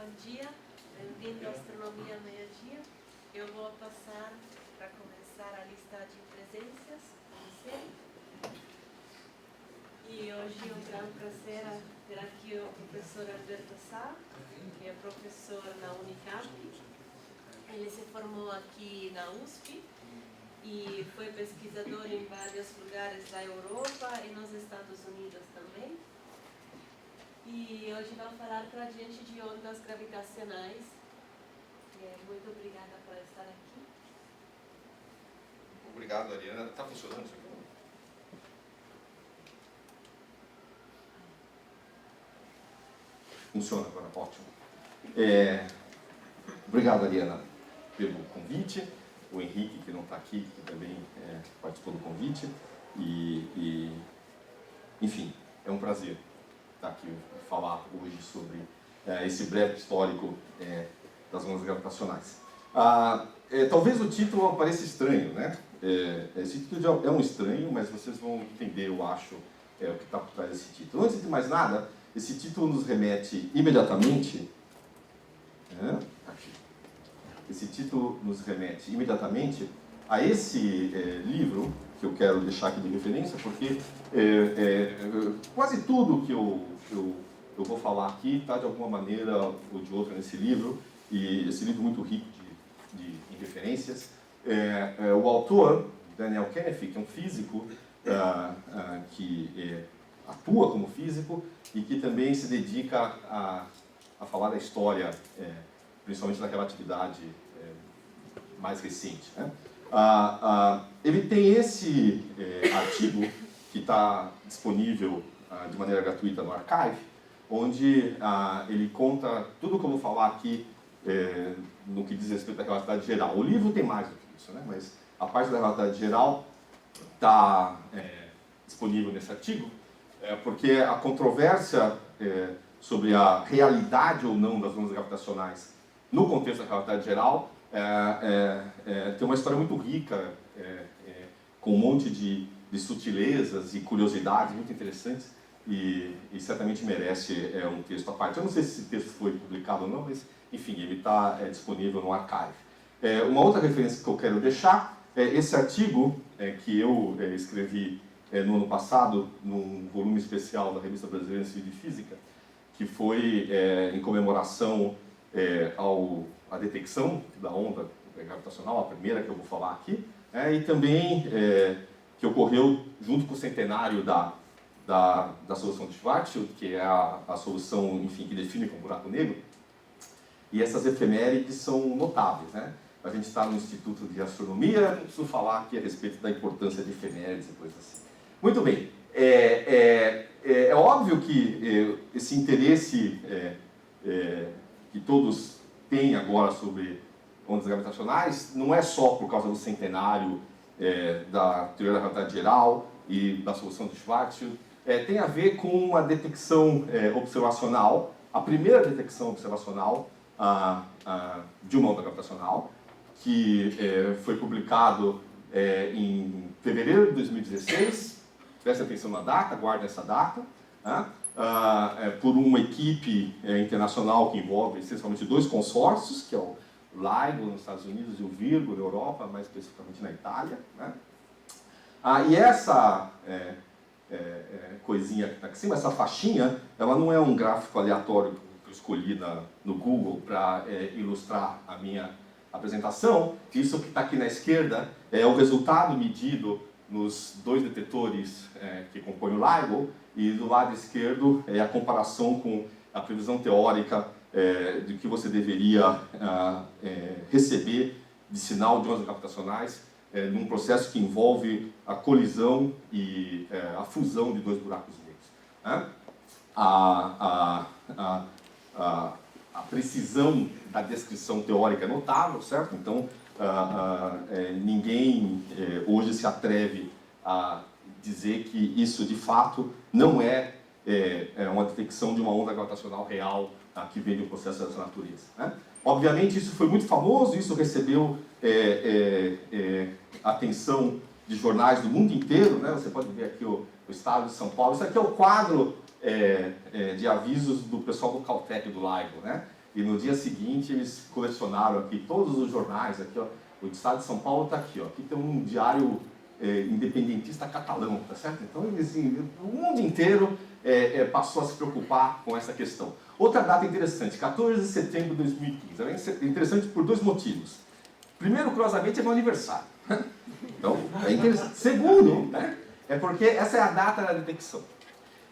Bom dia, bem-vindo à Astronomia Meio-Dia. Eu vou passar para começar a lista de presenças, como sempre. E hoje é um grande prazer ter aqui o professor Alberto Sá, que é professor na Unicamp. Ele se formou aqui na USP e foi pesquisador em vários lugares da Europa e nos Estados Unidos também. E hoje vai falar para a gente de ondas gravitacionais. Muito obrigada por estar aqui. Obrigado, Ariana. Está funcionando isso aqui? Funciona agora, ótimo. Obrigado, Ariana, pelo convite. O Henrique, que não está aqui, que também participou do convite. Enfim, é um prazer estar aqui falar hoje sobre esse breve histórico das ondas gravitacionais. Talvez o título pareça estranho, né? Esse título é um estranho, mas vocês vão entender, eu acho, o que está por trás desse título. Antes de mais nada, esse título nos remete imediatamente... Esse título nos remete imediatamente a esse livro, que eu quero deixar aqui de referência, porque quase tudo que eu vou falar aqui está de alguma maneira ou de outra nesse livro, e esse livro é muito rico em referências. O autor, Daniel Kenneth, que é um físico que atua como físico e que também se dedica a falar da história, principalmente da relatividade mais recente, né? Ele tem esse artigo que está disponível de maneira gratuita no Archive, onde ele conta tudo o que eu vou falar aqui no que diz respeito à relatividade geral. O livro tem mais do que isso, né? Mas a parte da relatividade geral está disponível nesse artigo, porque a controvérsia sobre a realidade ou não das ondas gravitacionais no contexto da relatividade geral tem uma história muito rica, com um monte de sutilezas e curiosidades muito interessantes, e certamente merece um texto à parte. Eu não sei se esse texto foi publicado ou não, mas enfim, ele está disponível no Archive. Uma outra referência que eu quero deixar é esse artigo que eu escrevi no ano passado, num volume especial da Revista Brasileira de Ciência e Física, que foi em comemoração à detecção da onda gravitacional, a primeira que eu vou falar aqui, e também que ocorreu junto com o centenário da solução de Schwarzschild, que é a solução, enfim, que define como buraco negro. E essas efemérides são notáveis, né? A gente está no Instituto de Astronomia, não preciso falar aqui a respeito da importância de efemérides e coisas assim. Muito bem, é óbvio que esse interesse que todos têm agora sobre ondas gravitacionais não é só por causa do centenário da teoria da relatividade geral e da solução de Schwarzschild. Tem a ver com uma detecção observacional, a primeira detecção observacional de uma onda gravitacional, que foi publicado em fevereiro de 2016, preste atenção na data, guarde essa data, por uma equipe internacional que envolve essencialmente dois consórcios, que é o LIGO nos Estados Unidos e o Virgo na Europa, mais especificamente na Itália, né? E essa coisinha que está aqui em cima, essa faixinha, ela não é um gráfico aleatório que eu escolhi no Google para ilustrar a minha apresentação. Isso que está aqui na esquerda é o resultado medido nos dois detetores que compõem o LIGO, e do lado esquerdo é a comparação com a previsão teórica de que você deveria receber de sinal de ondas gravitacionais num processo que envolve a colisão e a fusão de dois buracos negros. A precisão da descrição teórica é notável, certo? Então, ninguém hoje se atreve a dizer que isso, de fato, não é uma detecção de uma onda gravitacional real que vem do processo dessa natureza, né? Obviamente, isso foi muito famoso, isso recebeu atenção de jornais do mundo inteiro, né? Você pode ver aqui o Estado de São Paulo. Isso aqui é o quadro de avisos do pessoal do Caltech, do LIGO, né? e no dia seguinte eles colecionaram aqui todos os jornais, aqui, ó, o Estado de São Paulo está aqui, ó, aqui tem um diário independentista catalão, tá certo? Então eles, o mundo inteiro passou a se preocupar com essa questão. Outra data interessante, 14 de setembro de 2015, é interessante por dois motivos. Primeiro, curiosamente, é meu aniversário. Então, é interessante. Segundo, né, é porque essa é a data da detecção.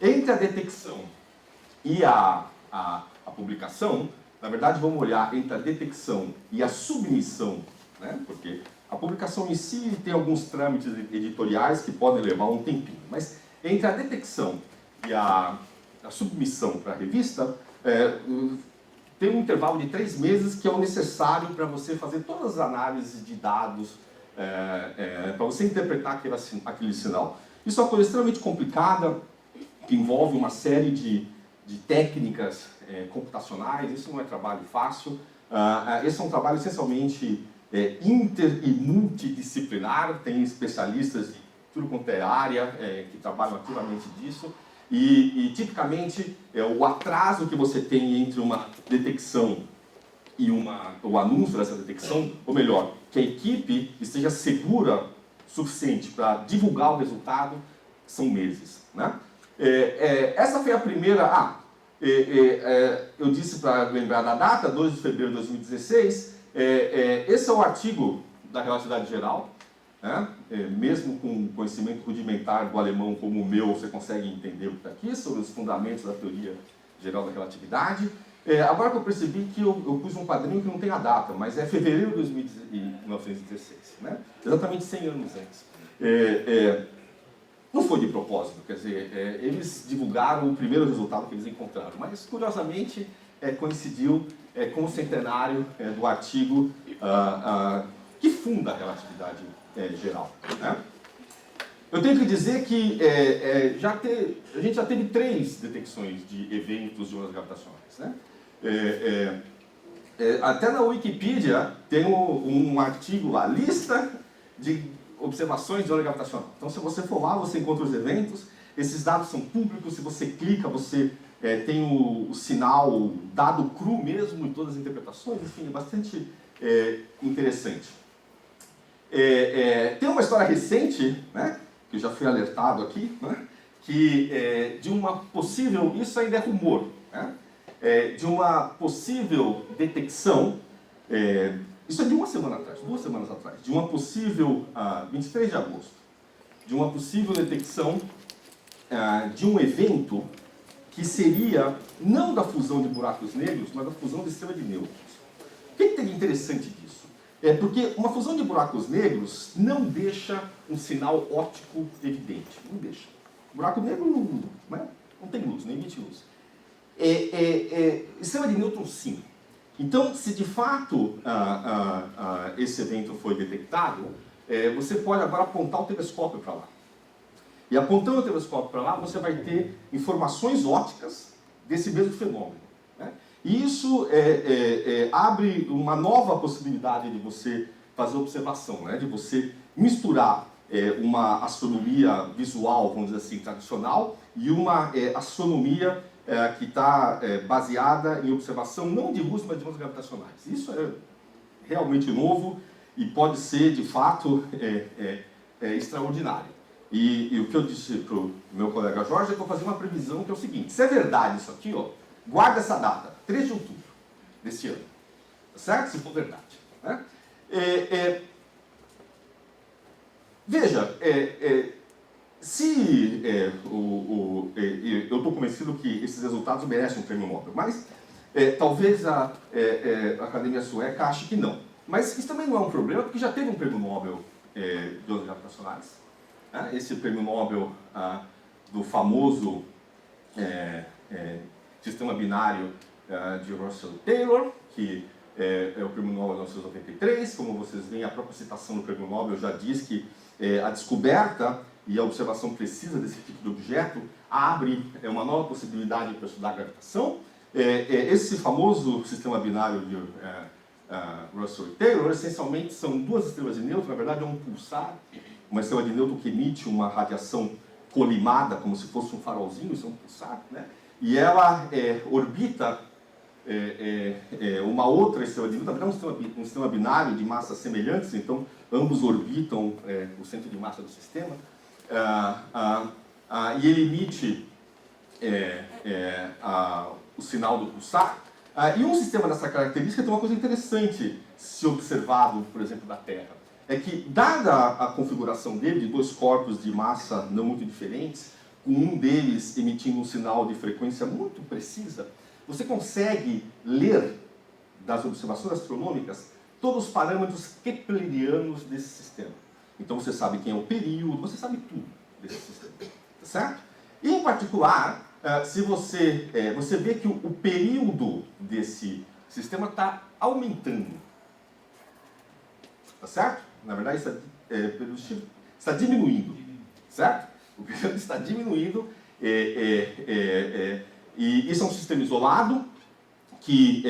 Entre a detecção e a publicação, na verdade, vamos olhar entre a detecção e a submissão, né, porque a publicação em si tem alguns trâmites editoriais que podem levar um tempinho, mas entre a detecção e a submissão para a revista, tem um intervalo de 3 meses que é o necessário para você fazer todas as análises de dados, para você interpretar aquele sinal. Isso é uma coisa extremamente complicada, que envolve uma série de técnicas computacionais, isso não é trabalho fácil. Esse é um trabalho essencialmente inter e multidisciplinar, tem especialistas de tudo quanto é área que trabalham ativamente disso. E tipicamente, o atraso que você tem entre uma detecção e o anúncio dessa detecção, ou melhor, que a equipe esteja segura o suficiente para divulgar o resultado, são meses, né? Essa foi a primeira... eu disse para lembrar da data, 2 de fevereiro de 2016, esse é o artigo da relatividade geral, né? Mesmo com conhecimento rudimentar do alemão como o meu, você consegue entender o que está aqui, sobre os fundamentos da teoria geral da relatividade. Agora que eu percebi que eu pus um quadrinho que não tem a data, mas é fevereiro de 1916, né? Exatamente 100 anos antes. Não foi de propósito, quer dizer, eles divulgaram o primeiro resultado que eles encontraram, mas curiosamente coincidiu com o centenário do artigo que funda a relatividade geral, né? Eu tenho que dizer que a gente já teve 3 detecções de eventos de ondas gravitacionais, né? Até na Wikipedia tem um artigo lá, lista de observações de onda gravitacional. Então, se você for lá, você encontra os eventos, esses dados são públicos, se você clica, você tem o sinal dado cru mesmo em todas as interpretações, enfim, é bastante interessante. Tem uma história recente, né, que eu já fui alertado aqui, né, que de uma possível, isso ainda é rumor, né, de uma possível detecção, isso é de 1 semana atrás, 2 semanas atrás, de uma possível, 23 de agosto, de uma possível detecção de um evento que seria não da fusão de buracos negros, mas da fusão de estrela de nêutrons. O que tem de interessante disso? Porque uma fusão de buracos negros não deixa um sinal óptico evidente, não deixa. Buraco negro não tem luz, nem emite luz. Estrela de nêutrons, sim. Então, se de fato esse evento foi detectado, você pode agora apontar o telescópio para lá. E apontando o telescópio para lá, você vai ter informações ópticas desse mesmo fenômeno, né? E isso abre uma nova possibilidade de você fazer observação, né? De você misturar uma astronomia visual, vamos dizer assim, tradicional, e uma astronomia que está baseada em observação não de luz, mas de ondas gravitacionais. Isso é realmente novo e pode ser, de fato, extraordinário. E o que eu disse para o meu colega Jorge é que eu vou fazer uma previsão que é o seguinte: se é verdade isso aqui, ó, guarda essa data, 3 de outubro desse ano, tá certo? Se for verdade, né? Veja, se eu estou convencido que esses resultados merecem um prêmio Nobel, mas talvez a Academia Sueca ache que não. Mas isso também não é um problema, porque já teve um prêmio Nobel de ondas gravitacionais. Esse prêmio Nobel do famoso sistema binário de Russell Taylor, que é o prêmio Nobel de 1993. Como vocês veem, a própria citação do prêmio Nobel já diz que a descoberta e a observação precisa desse tipo de objeto abre uma nova possibilidade para estudar a gravitação. Esse famoso sistema binário de Russell e Taylor, essencialmente são 2 estrelas de nêutron, na verdade é um pulsar, uma estrela de nêutron que emite uma radiação colimada, como se fosse um farolzinho, isso é um pulsar, né? E ela orbita uma outra estrela de Newton, um sistema binário de massas semelhantes, então ambos orbitam o centro de massa do sistema, e ele emite o sinal do pulsar. E um sistema dessa característica tem uma coisa interessante se observado, por exemplo, da Terra. É que, dada a configuração dele, de dois corpos de massa não muito diferentes, com um deles emitindo um sinal de frequência muito precisa, você consegue ler das observações astronômicas todos os parâmetros keplerianos desse sistema. Então você sabe quem é o período, você sabe tudo desse sistema, tá certo? E, em particular, se você vê que o período desse sistema está aumentando, tá certo? Na verdade, está diminuindo, certo? O período está diminuindo, e isso é um sistema isolado que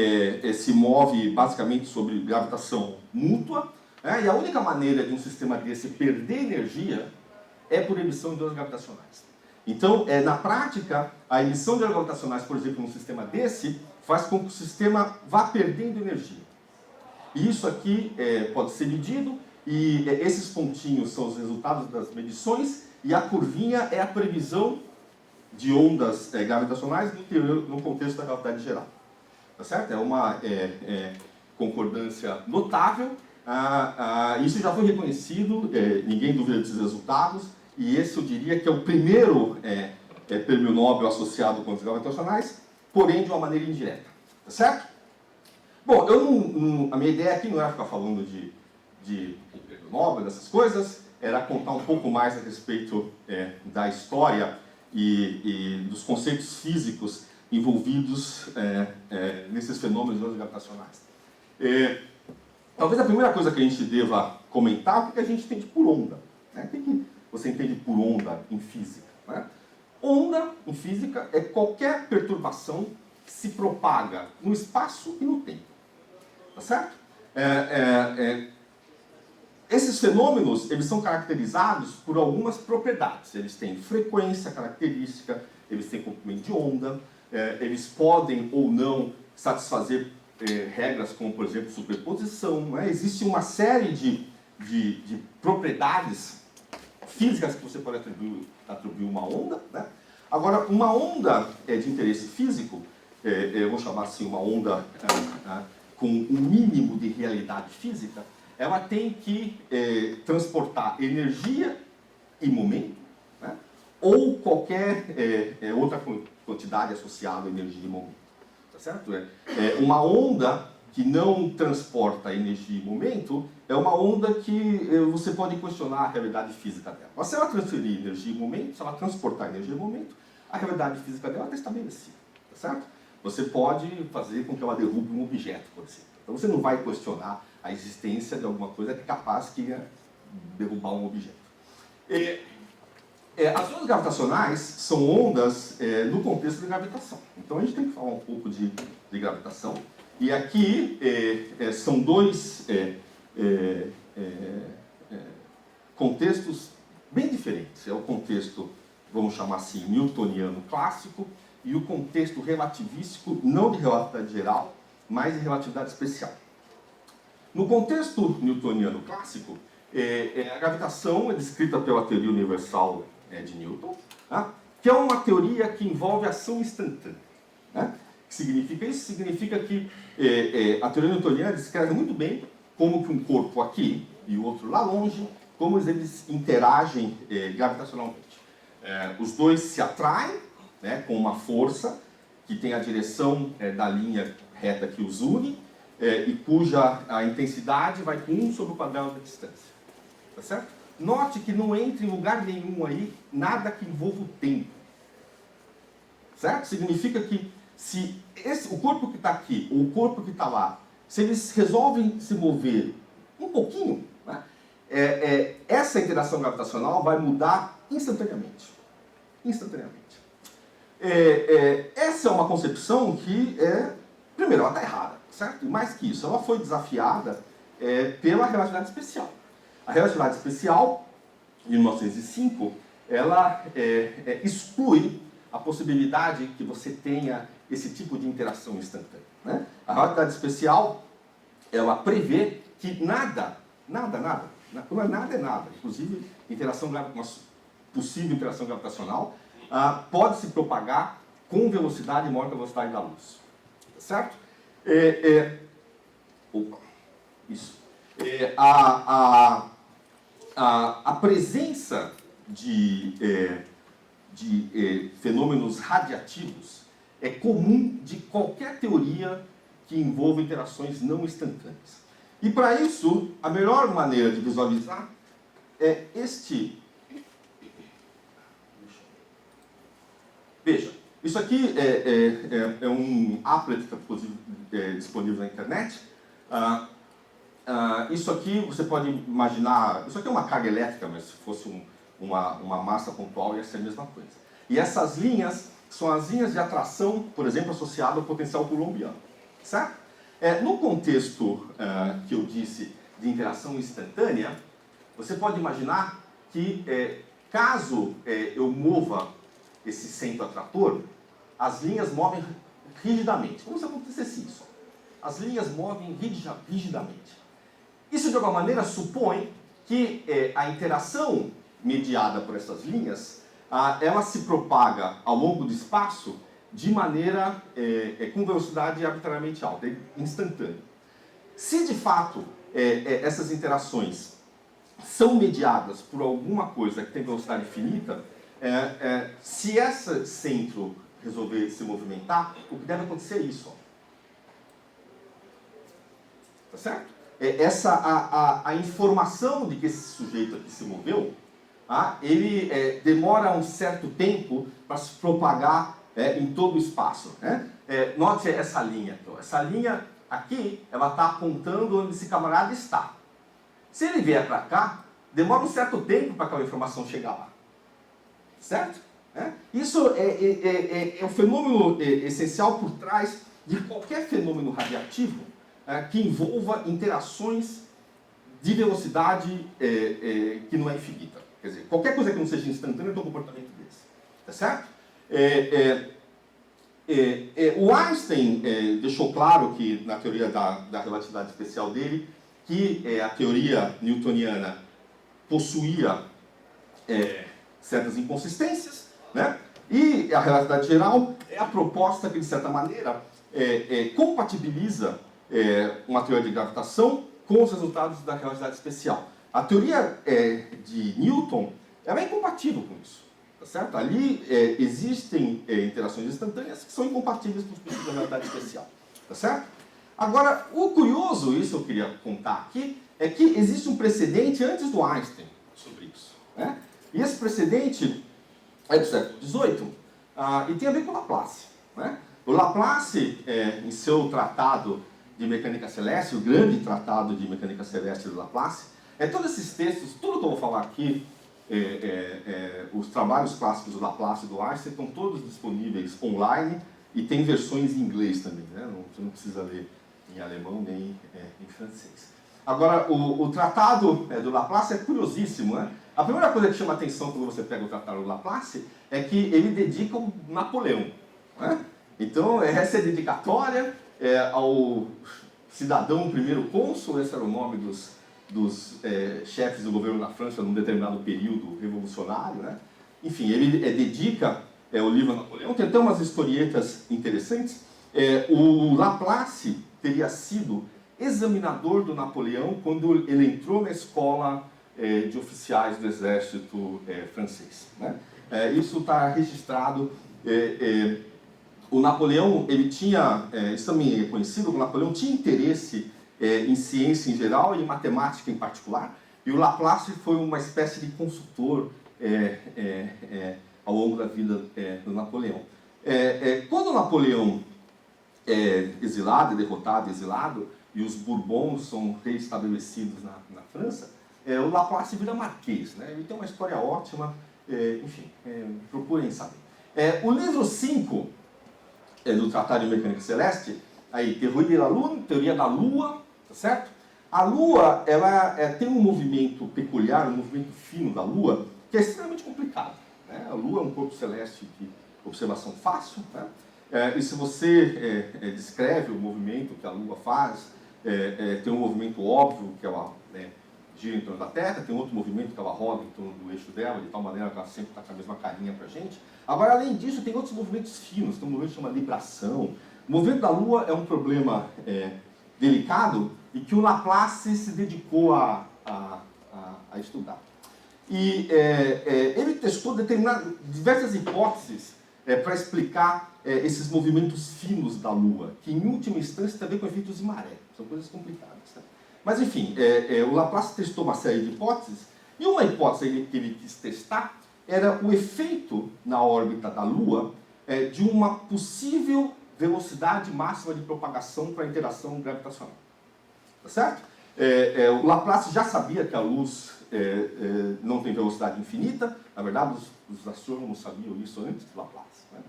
se move basicamente sobre gravitação mútua, e a única maneira de um sistema desse perder energia é por emissão de ondas gravitacionais. Então, na prática, a emissão de ondas gravitacionais, por exemplo, num sistema desse, faz com que o sistema vá perdendo energia. E isso aqui pode ser medido, e esses pontinhos são os resultados das medições, e a curvinha é a previsão de ondas gravitacionais no contexto da gravidade geral. Tá certo? É uma concordância notável. Isso já foi reconhecido, ninguém duvida desses resultados, e esse eu diria que é o primeiro prêmio Nobel associado com ondas gravitacionais, porém de uma maneira indireta. Tá certo? Bom, a minha ideia aqui não era ficar falando de prêmio Nobel, dessas coisas, era contar um pouco mais a respeito da história e dos conceitos físicos envolvidos nesses fenômenos de ondas gravitacionais. Talvez a primeira coisa que a gente deva comentar é o que a gente entende por onda. Né? O que você entende por onda em física? Né? Onda, em física, é qualquer perturbação que se propaga no espaço e no tempo. Tá certo? Esses fenômenos, eles são caracterizados por algumas propriedades. Eles têm frequência característica, eles têm comprimento de onda, eles podem ou não satisfazer regras como, por exemplo, superposição. Né? Existe uma série de propriedades físicas que você pode atribuir uma onda. Né? Agora, uma onda de interesse físico, eu vou chamar assim uma onda com um mínimo de realidade física, ela tem que transportar energia e momento, né? Ou qualquer outra quantidade associada à energia e momento. Tá certo? Uma onda que não transporta energia e momento é uma onda que você pode questionar a realidade física dela. Mas se ela transferir energia e momento, se ela transportar energia e momento, a realidade física dela está estabelecida. Tá certo? Você pode fazer com que ela derrube um objeto, por exemplo. Então você não vai questionar a existência de alguma coisa que é capaz de derrubar um objeto. As ondas gravitacionais são ondas no contexto de gravitação. Então a gente tem que falar um pouco de gravitação. E aqui são dois contextos bem diferentes. É o contexto, vamos chamar assim, newtoniano clássico, e o contexto relativístico, não de relatividade geral, mas de relatividade especial. No contexto newtoniano clássico, a gravitação é descrita pela teoria universal de Newton, tá? Que é uma teoria que envolve ação instantânea. Né? Que significa isso? Significa que a teoria newtoniana descreve muito bem como que um corpo aqui e o outro lá longe, como eles interagem gravitacionalmente. Os dois se atraem, né, com uma força que tem a direção da linha reta que os une, e cuja a intensidade vai com 1 sobre o quadrado da distância. Tá certo? Note que não entra em lugar nenhum aí nada que envolva o tempo. Certo? Significa que se o corpo que está aqui ou o corpo que está lá, se eles resolvem se mover um pouquinho, né, essa interação gravitacional vai mudar instantaneamente. Instantaneamente. Essa é uma concepção que, primeiro, ela está errada, certo? E mais que isso, ela foi desafiada pela relatividade especial. A relatividade especial, de 1905, ela exclui a possibilidade que você tenha esse tipo de interação instantânea, né? A relatividade especial, ela prevê que nada, quando é nada, inclusive uma possível interação gravitacional, pode se propagar com velocidade maior que a velocidade da luz. Certo? Isso. A presença de fenômenos radiativos é comum de qualquer teoria que envolva interações não instantâneas. E para isso, a melhor maneira de visualizar é este. Veja, isso aqui é um applet que é disponível na internet. Isso aqui você pode imaginar, isso aqui é uma carga elétrica, mas se fosse uma massa pontual ia ser a mesma coisa. E essas linhas são as linhas de atração, por exemplo, associadas ao potencial coulombiano. Certo? No contexto que eu disse de interação instantânea, você pode imaginar que caso eu mova esse centro atrator, as linhas movem rigidamente, como se acontecesse isso. As linhas movem rigidamente. Isso, de alguma maneira, supõe que a interação mediada por essas linhas, ela se propaga ao longo do espaço de maneira com velocidade arbitrariamente alta, instantânea. Se, de fato, essas interações são mediadas por alguma coisa que tem velocidade infinita, se esse centro resolver se movimentar, o que deve acontecer é isso. Tá certo? A informação de que esse sujeito aqui se moveu, ele demora um certo tempo para se propagar em todo o espaço. Né? Note essa linha. Então. Essa linha aqui, ela está apontando onde esse camarada está. Se ele vier para cá, demora um certo tempo para aquela informação chegar lá. Certo? Isso é um fenômeno essencial por trás de qualquer fenômeno radiativo que envolva interações de velocidade que não é infinita. Quer dizer, qualquer coisa que não seja instantânea tem um comportamento desse. Tá certo? O Einstein deixou claro que, na teoria da relatividade especial dele, que a teoria newtoniana possuía certas inconsistências, né? E a relatividade geral é a proposta que, de certa maneira, compatibiliza uma teoria de gravitação com os resultados da relatividade especial. A teoria de Newton ela é incompatível com isso. Tá certo? Ali existem interações instantâneas que são incompatíveis com os princípios da relatividade especial. Tá certo? Agora, o curioso, isso eu queria contar aqui, é que existe um precedente antes do Einstein sobre isso. Né? E esse precedente é do século XVIII e tem a ver com Laplace. Né? O Laplace, em seu tratado de mecânica celeste, o grande tratado de mecânica celeste do Laplace, todos esses textos, tudo que eu vou falar aqui, os trabalhos clássicos do Laplace e do Einstein estão todos disponíveis online e tem versões em inglês também. Né? Você não precisa ler em alemão nem em francês. Agora, o tratado do Laplace é curiosíssimo. Né? A primeira coisa que chama a atenção quando você pega o tratado do Laplace é que ele dedica o Napoleão. Né? Então, essa é a dedicatória ao cidadão primeiro cônsul, esse era o nome dos chefes do governo da França num determinado período revolucionário. Né? Enfim, ele dedica o livro a Napoleão. Tem até umas historietas interessantes. O Laplace teria sido examinador do Napoleão quando ele entrou na escola de oficiais do exército francês. Né? Isso está registrado. O Napoleão, ele tinha, isso também é conhecido, o Napoleão tinha interesse em ciência em geral e em matemática em particular, e o Laplace foi uma espécie de consultor ao longo da vida do Napoleão. Quando o Napoleão é derrotado, exilado, e os Bourbons são reestabelecidos na França, o Laplace vira marquês. Né? Ele tem uma história ótima, enfim, procurem saber. O livro 5 do Tratado de Mecânica Celeste, aí, Teoria da Lua, tá certo? A Lua, ela tem um movimento peculiar, um movimento fino da Lua, que é extremamente complicado. Né? A Lua é um corpo celeste de observação fácil, né? E se você descreve o movimento que a Lua faz, tem um movimento óbvio, que ela gira em torno da Terra, tem outro movimento que ela roda em torno do eixo dela, de tal maneira que ela sempre está com a mesma carinha para a gente. Agora, além disso, tem outros movimentos finos, tem um movimento que chama libração. O movimento da Lua é um problema delicado e que o Laplace se dedicou a estudar. E ele testou diversas hipóteses para explicar esses movimentos finos da Lua, que em última instância tem a ver com efeitos de maré. São coisas complicadas. Né? Mas enfim, o Laplace testou uma série de hipóteses, e uma hipótese que ele quis testar era o efeito na órbita da Lua de uma possível velocidade máxima de propagação para a interação gravitacional. Tá certo? O Laplace já sabia que a luz não tem velocidade infinita. Na verdade, os astrônomos sabiam isso antes de Laplace. Né?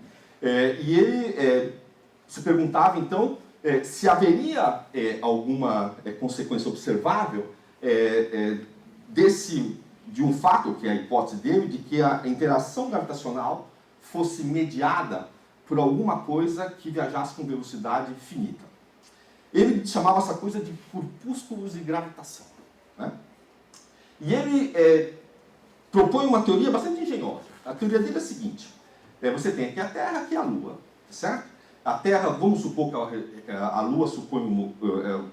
E ele se perguntava, então, se haveria alguma consequência observável de um fato, que é a hipótese dele, de que a interação gravitacional fosse mediada por alguma coisa que viajasse com velocidade finita. Ele chamava essa coisa de corpúsculos de gravitação. Né? E ele propõe uma teoria bastante engenhosa. A teoria dele é a seguinte: você tem aqui a Terra, aqui a Lua, certo? A Terra, vamos supor que a Lua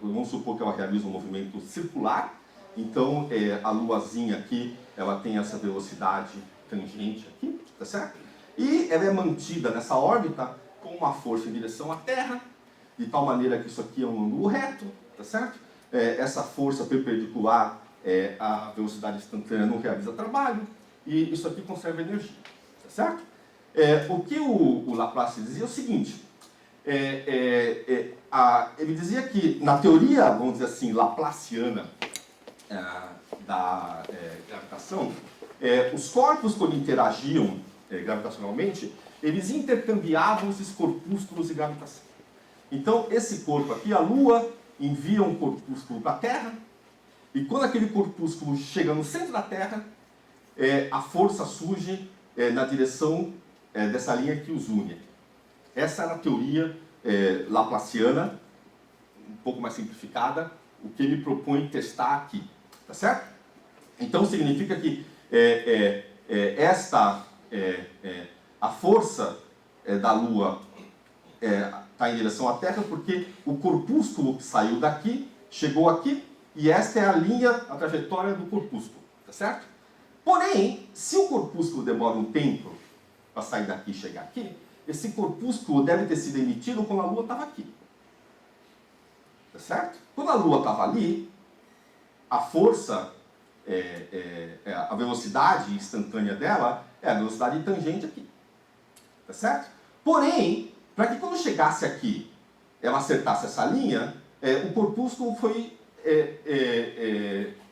vamos supor que ela realiza um movimento circular. Então, a luazinha aqui, ela tem essa velocidade tangente aqui, tá certo? E ela é mantida nessa órbita com uma força em direção à Terra, de tal maneira que isso aqui é um ângulo reto, tá certo? Essa força perpendicular à velocidade instantânea não realiza trabalho, e isso aqui conserva energia, tá certo? O que o Laplace dizia é o seguinte: ele dizia que, na teoria, vamos dizer assim, laplaciana da gravitação, os corpos, quando interagiam gravitacionalmente, eles intercambiavam esses corpúsculos de gravitação. Então, esse corpo aqui, a Lua, envia um corpúsculo para a Terra, e quando aquele corpúsculo chega no centro da Terra, a força surge na direção dessa linha que os une. Essa era a teoria laplaciana, um pouco mais simplificada, o que ele propõe testar aqui. Tá certo? Então, significa que a força da Lua está em direção à Terra porque o corpúsculo que saiu daqui chegou aqui, e esta é a trajetória do corpúsculo, tá certo? Porém, se o corpúsculo demora um tempo para sair daqui e chegar aqui, esse corpúsculo deve ter sido emitido quando a Lua estava aqui, tá certo? Quando a Lua estava ali, a força, a velocidade instantânea dela é a velocidade tangente aqui, tá certo? Porém, para que quando chegasse aqui, ela acertasse essa linha, o corpúsculo foi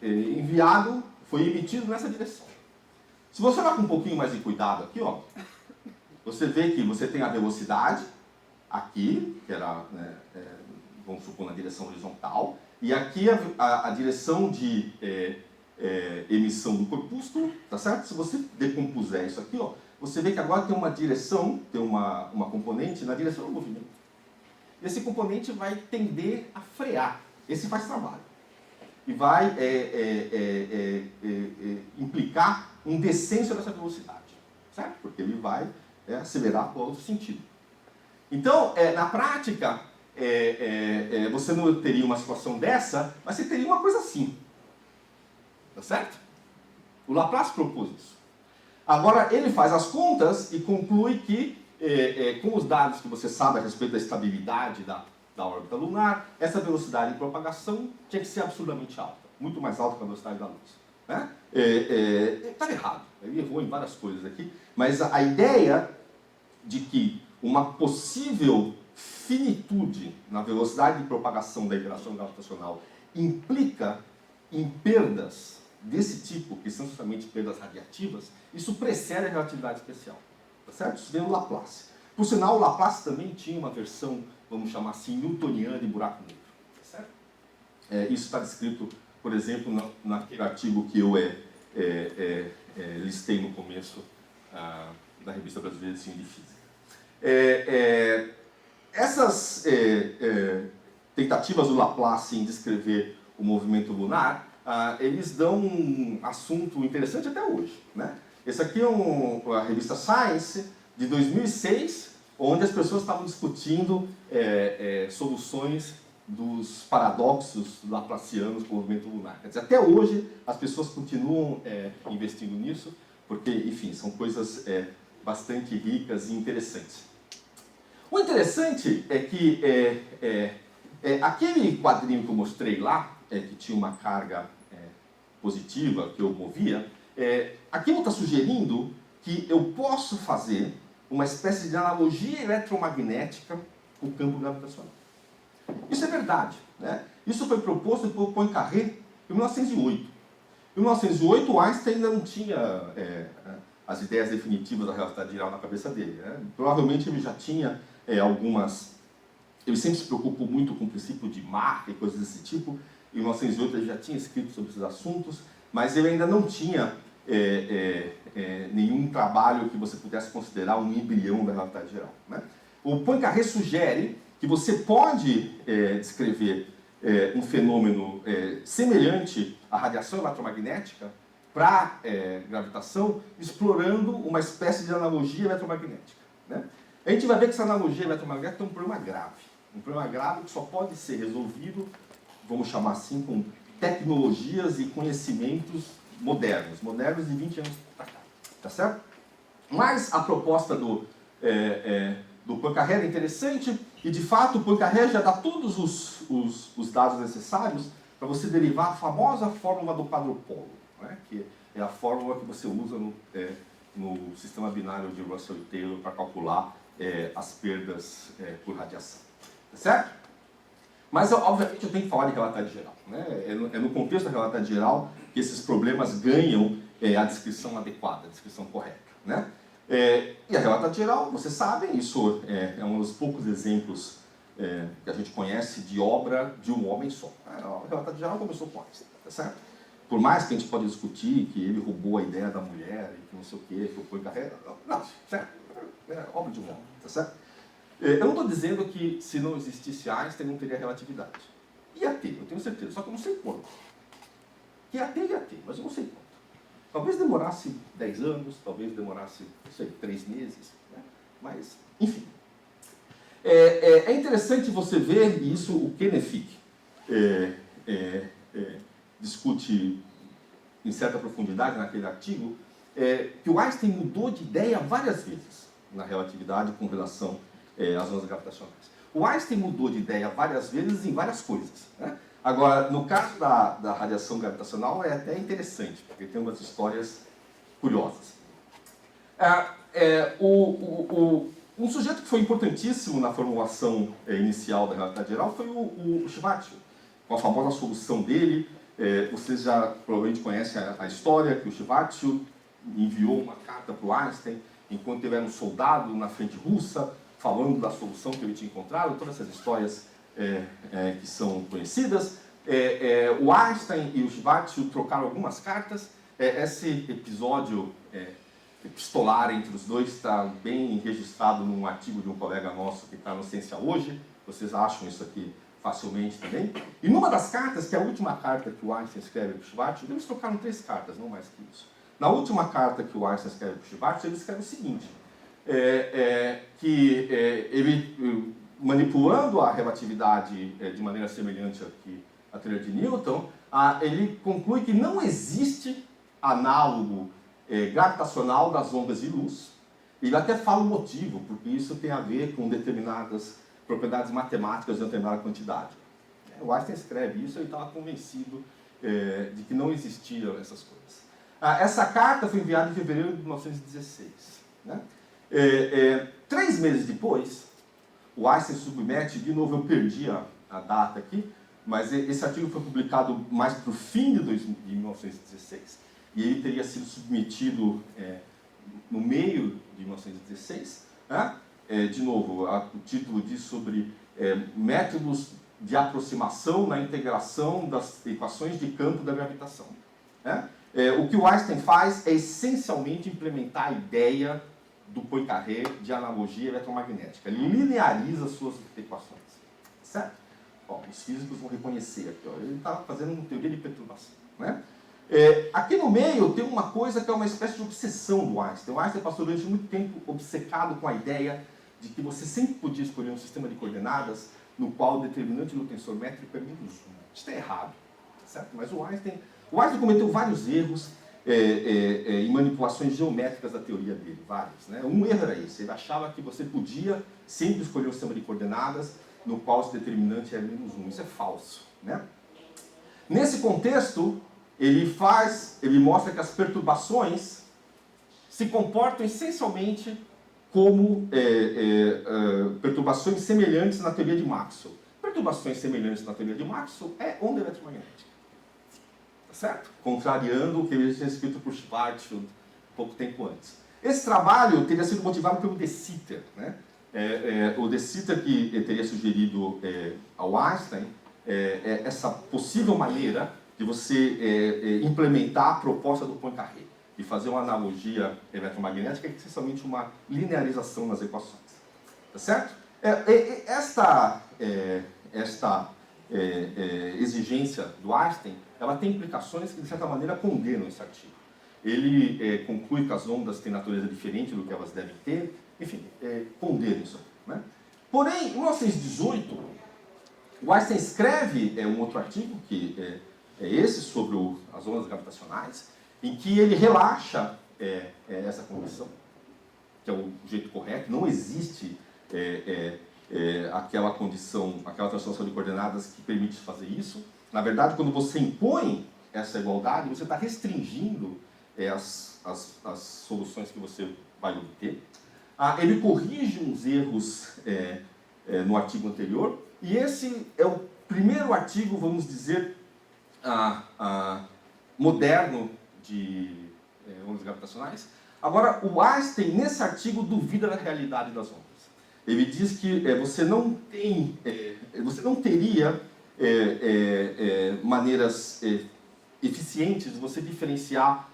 enviado, foi emitido nessa direção. Se você olhar com um pouquinho mais de cuidado aqui, ó, você vê que você tem a velocidade aqui, que era, vamos supor, na direção horizontal, e aqui a direção de emissão do corpúsculo, tá certo? Se você decompuser isso aqui, ó, você vê que agora tem uma direção, tem uma componente na direção do movimento. Esse componente vai tender a frear. Esse faz trabalho. E vai implicar um descenso dessa velocidade, certo? Porque ele vai acelerar para o outro sentido. Então, na prática, você não teria uma situação dessa, mas você teria uma coisa assim. Tá certo? O Laplace propôs isso. Agora, ele faz as contas e conclui que, com os dados que você sabe a respeito da estabilidade da órbita lunar, essa velocidade de propagação tinha que ser absurdamente alta, muito mais alta que a velocidade da luz. Né? Estava errado, ele errou em várias coisas aqui, mas a ideia de que uma possível finitude na velocidade de propagação da interação gravitacional implica em perdas desse tipo, que são justamente perdas radiativas, isso precede a relatividade especial. Tá certo? Isso vem do Laplace. Por sinal, o Laplace também tinha uma versão, vamos chamar assim, newtoniana de buraco negro. Tá certo? Isso está descrito, por exemplo, naquele artigo que eu listei no começo da Revista Brasileira de Ciência e Física. Essas tentativas do Laplace em descrever o movimento lunar, eles dão um assunto interessante até hoje, né? Esse aqui é a revista Science, de 2006, onde as pessoas estavam discutindo soluções dos paradoxos laplacianos com o movimento lunar. Quer dizer, até hoje as pessoas continuam investindo nisso, porque, enfim, são coisas bastante ricas e interessantes. O interessante é que aquele quadrinho que eu mostrei lá, que tinha uma carga positiva que eu movia, aquilo está sugerindo que eu posso fazer uma espécie de analogia eletromagnética com o campo gravitacional. Isso é verdade, né? Isso foi proposto por Poincaré em 1908. Em 1908, o Einstein ainda não tinha as ideias definitivas da relatividade geral na cabeça dele, né? Provavelmente ele já tinha algumas... Ele sempre se preocupou muito com o princípio de Mach e coisas desse tipo. Em 1908 ele já tinha escrito sobre esses assuntos, mas ele ainda não tinha nenhum trabalho que você pudesse considerar um embrião da relatividade geral, né? O Poincaré sugere que você pode descrever um fenômeno semelhante à radiação eletromagnética para gravitação, explorando uma espécie de analogia eletromagnética, né? A gente vai ver que essa analogia eletromagnética é um problema grave que só pode ser resolvido, vamos chamar assim, com tecnologias e conhecimentos modernos de 20 anos para cá, tá certo? Mas a proposta do Poincaré é interessante e, de fato, o Poincaré já dá todos os dados necessários para você derivar a famosa fórmula do quadrupolo, né? Que é a fórmula que você usa no sistema binário de Russell e Taylor para calcular as perdas por radiação, tá certo? Mas, obviamente, eu tenho que falar de relatividade geral, né? É no contexto da relatividade geral que esses problemas ganham a descrição adequada, a descrição correta, né? E a relatividade geral, vocês sabem, isso é um dos poucos exemplos que a gente conhece de obra de um homem só. A relatividade geral começou com Einstein, tá certo? Por mais que a gente pode discutir que ele roubou a ideia da mulher e que não sei o quê, que o Poincaré... Não, certo? É obra de um homem, tá certo? Eu não estou dizendo que se não existisse Einstein não teria relatividade. Ia ter, eu tenho certeza, só que eu não sei quanto. Que ia ter, mas eu não sei quanto. Talvez demorasse 10 anos, talvez demorasse, não sei, 3 meses, né? Mas, enfim. É interessante você ver, e isso o Kenneth Fick discute em certa profundidade naquele artigo, que o Einstein mudou de ideia várias vezes na relatividade com relação às ondas gravitacionais. O Einstein mudou de ideia várias vezes em várias coisas, né? Agora, no caso da radiação gravitacional é até interessante, porque tem umas histórias curiosas. Um sujeito que foi importantíssimo na formulação inicial da relatividade geral foi o Schwarzschild, com a famosa solução dele. Vocês já provavelmente conhecem a história que o Schwarzschild enviou uma carta para o Einstein enquanto ele era um soldado na frente russa, falando da solução que ele tinha encontrado, todas essas histórias que são conhecidas. O Einstein e o Schwarzschild trocaram algumas cartas. Esse episódio epistolar entre os dois está bem registrado num artigo de um colega nosso que está no Ciência Hoje. Vocês acham isso aqui facilmente também. E numa das cartas, que é a última carta que o Einstein escreve para o Schwarzschild, eles trocaram 3 cartas, não mais que isso. Na última carta que o Einstein escreve para o Schwarzschild, ele escreve o seguinte, que ele, manipulando a relatividade de maneira semelhante à teoria de Newton, ele conclui que não existe análogo gravitacional das ondas de luz. Ele até fala o motivo, porque isso tem a ver com determinadas propriedades matemáticas de uma determinada quantidade. O Einstein escreve isso e estava convencido de que não existiam essas coisas. Essa carta foi enviada em fevereiro de 1916. Né? 3 meses depois, o Einstein submete, de novo eu perdi a data aqui, mas esse artigo foi publicado mais para o fim de 1916, e ele teria sido submetido no meio de 1916, né? De novo, o título diz sobre métodos de aproximação na integração das equações de campo da gravitação. Né? O que o Einstein faz é essencialmente implementar a ideia do Poincaré de analogia eletromagnética. Ele lineariza suas equações. Certo? Bom, os físicos vão reconhecer aqui. Ó, ele está fazendo uma teoria de perturbação. Né? Aqui no meio tem uma coisa que é uma espécie de obsessão do Einstein. O Einstein passou durante muito tempo obcecado com a ideia de que você sempre podia escolher um sistema de coordenadas no qual o determinante do tensor métrico é menos 1. Isso é errado. Certo? Mas o Einstein cometeu vários erros em manipulações geométricas da teoria dele, vários. Né? Um erro era esse, ele achava que você podia sempre escolher um sistema de coordenadas no qual esse determinante é menos 1. Isso é falso. Né? Nesse contexto, ele mostra que as perturbações se comportam essencialmente como perturbações semelhantes na teoria de Maxwell. Perturbações semelhantes na teoria de Maxwell é onda eletromagnética. Tá certo? Contrariando o que ele tinha escrito por Schwarzschild pouco tempo antes. Esse trabalho teria sido motivado pelo De Sitter. Né? O De Sitter que teria sugerido ao Einstein essa possível maneira de você implementar a proposta do Poincaré e fazer uma analogia eletromagnética que é essencialmente uma linearização nas equações. Tá certo? Esta exigência do Einstein, ela tem implicações que, de certa maneira, condenam esse artigo. Ele conclui que as ondas têm natureza diferente do que elas devem ter, enfim, condena isso. Né? Porém, em 1918, o Einstein escreve um outro artigo, que é esse, sobre as ondas gravitacionais, em que ele relaxa essa condição, que é o jeito correto. Não existe aquela condição, aquela transformação de coordenadas que permite fazer isso. Na verdade, quando você impõe essa igualdade, você está restringindo as soluções que você vai obter. Ele corrige uns erros no artigo anterior, e esse é o primeiro artigo, vamos dizer, moderno de ondas gravitacionais. Agora, o Einstein, nesse artigo, duvida da realidade das ondas. Ele diz que você não teria maneiras eficientes de você diferenciar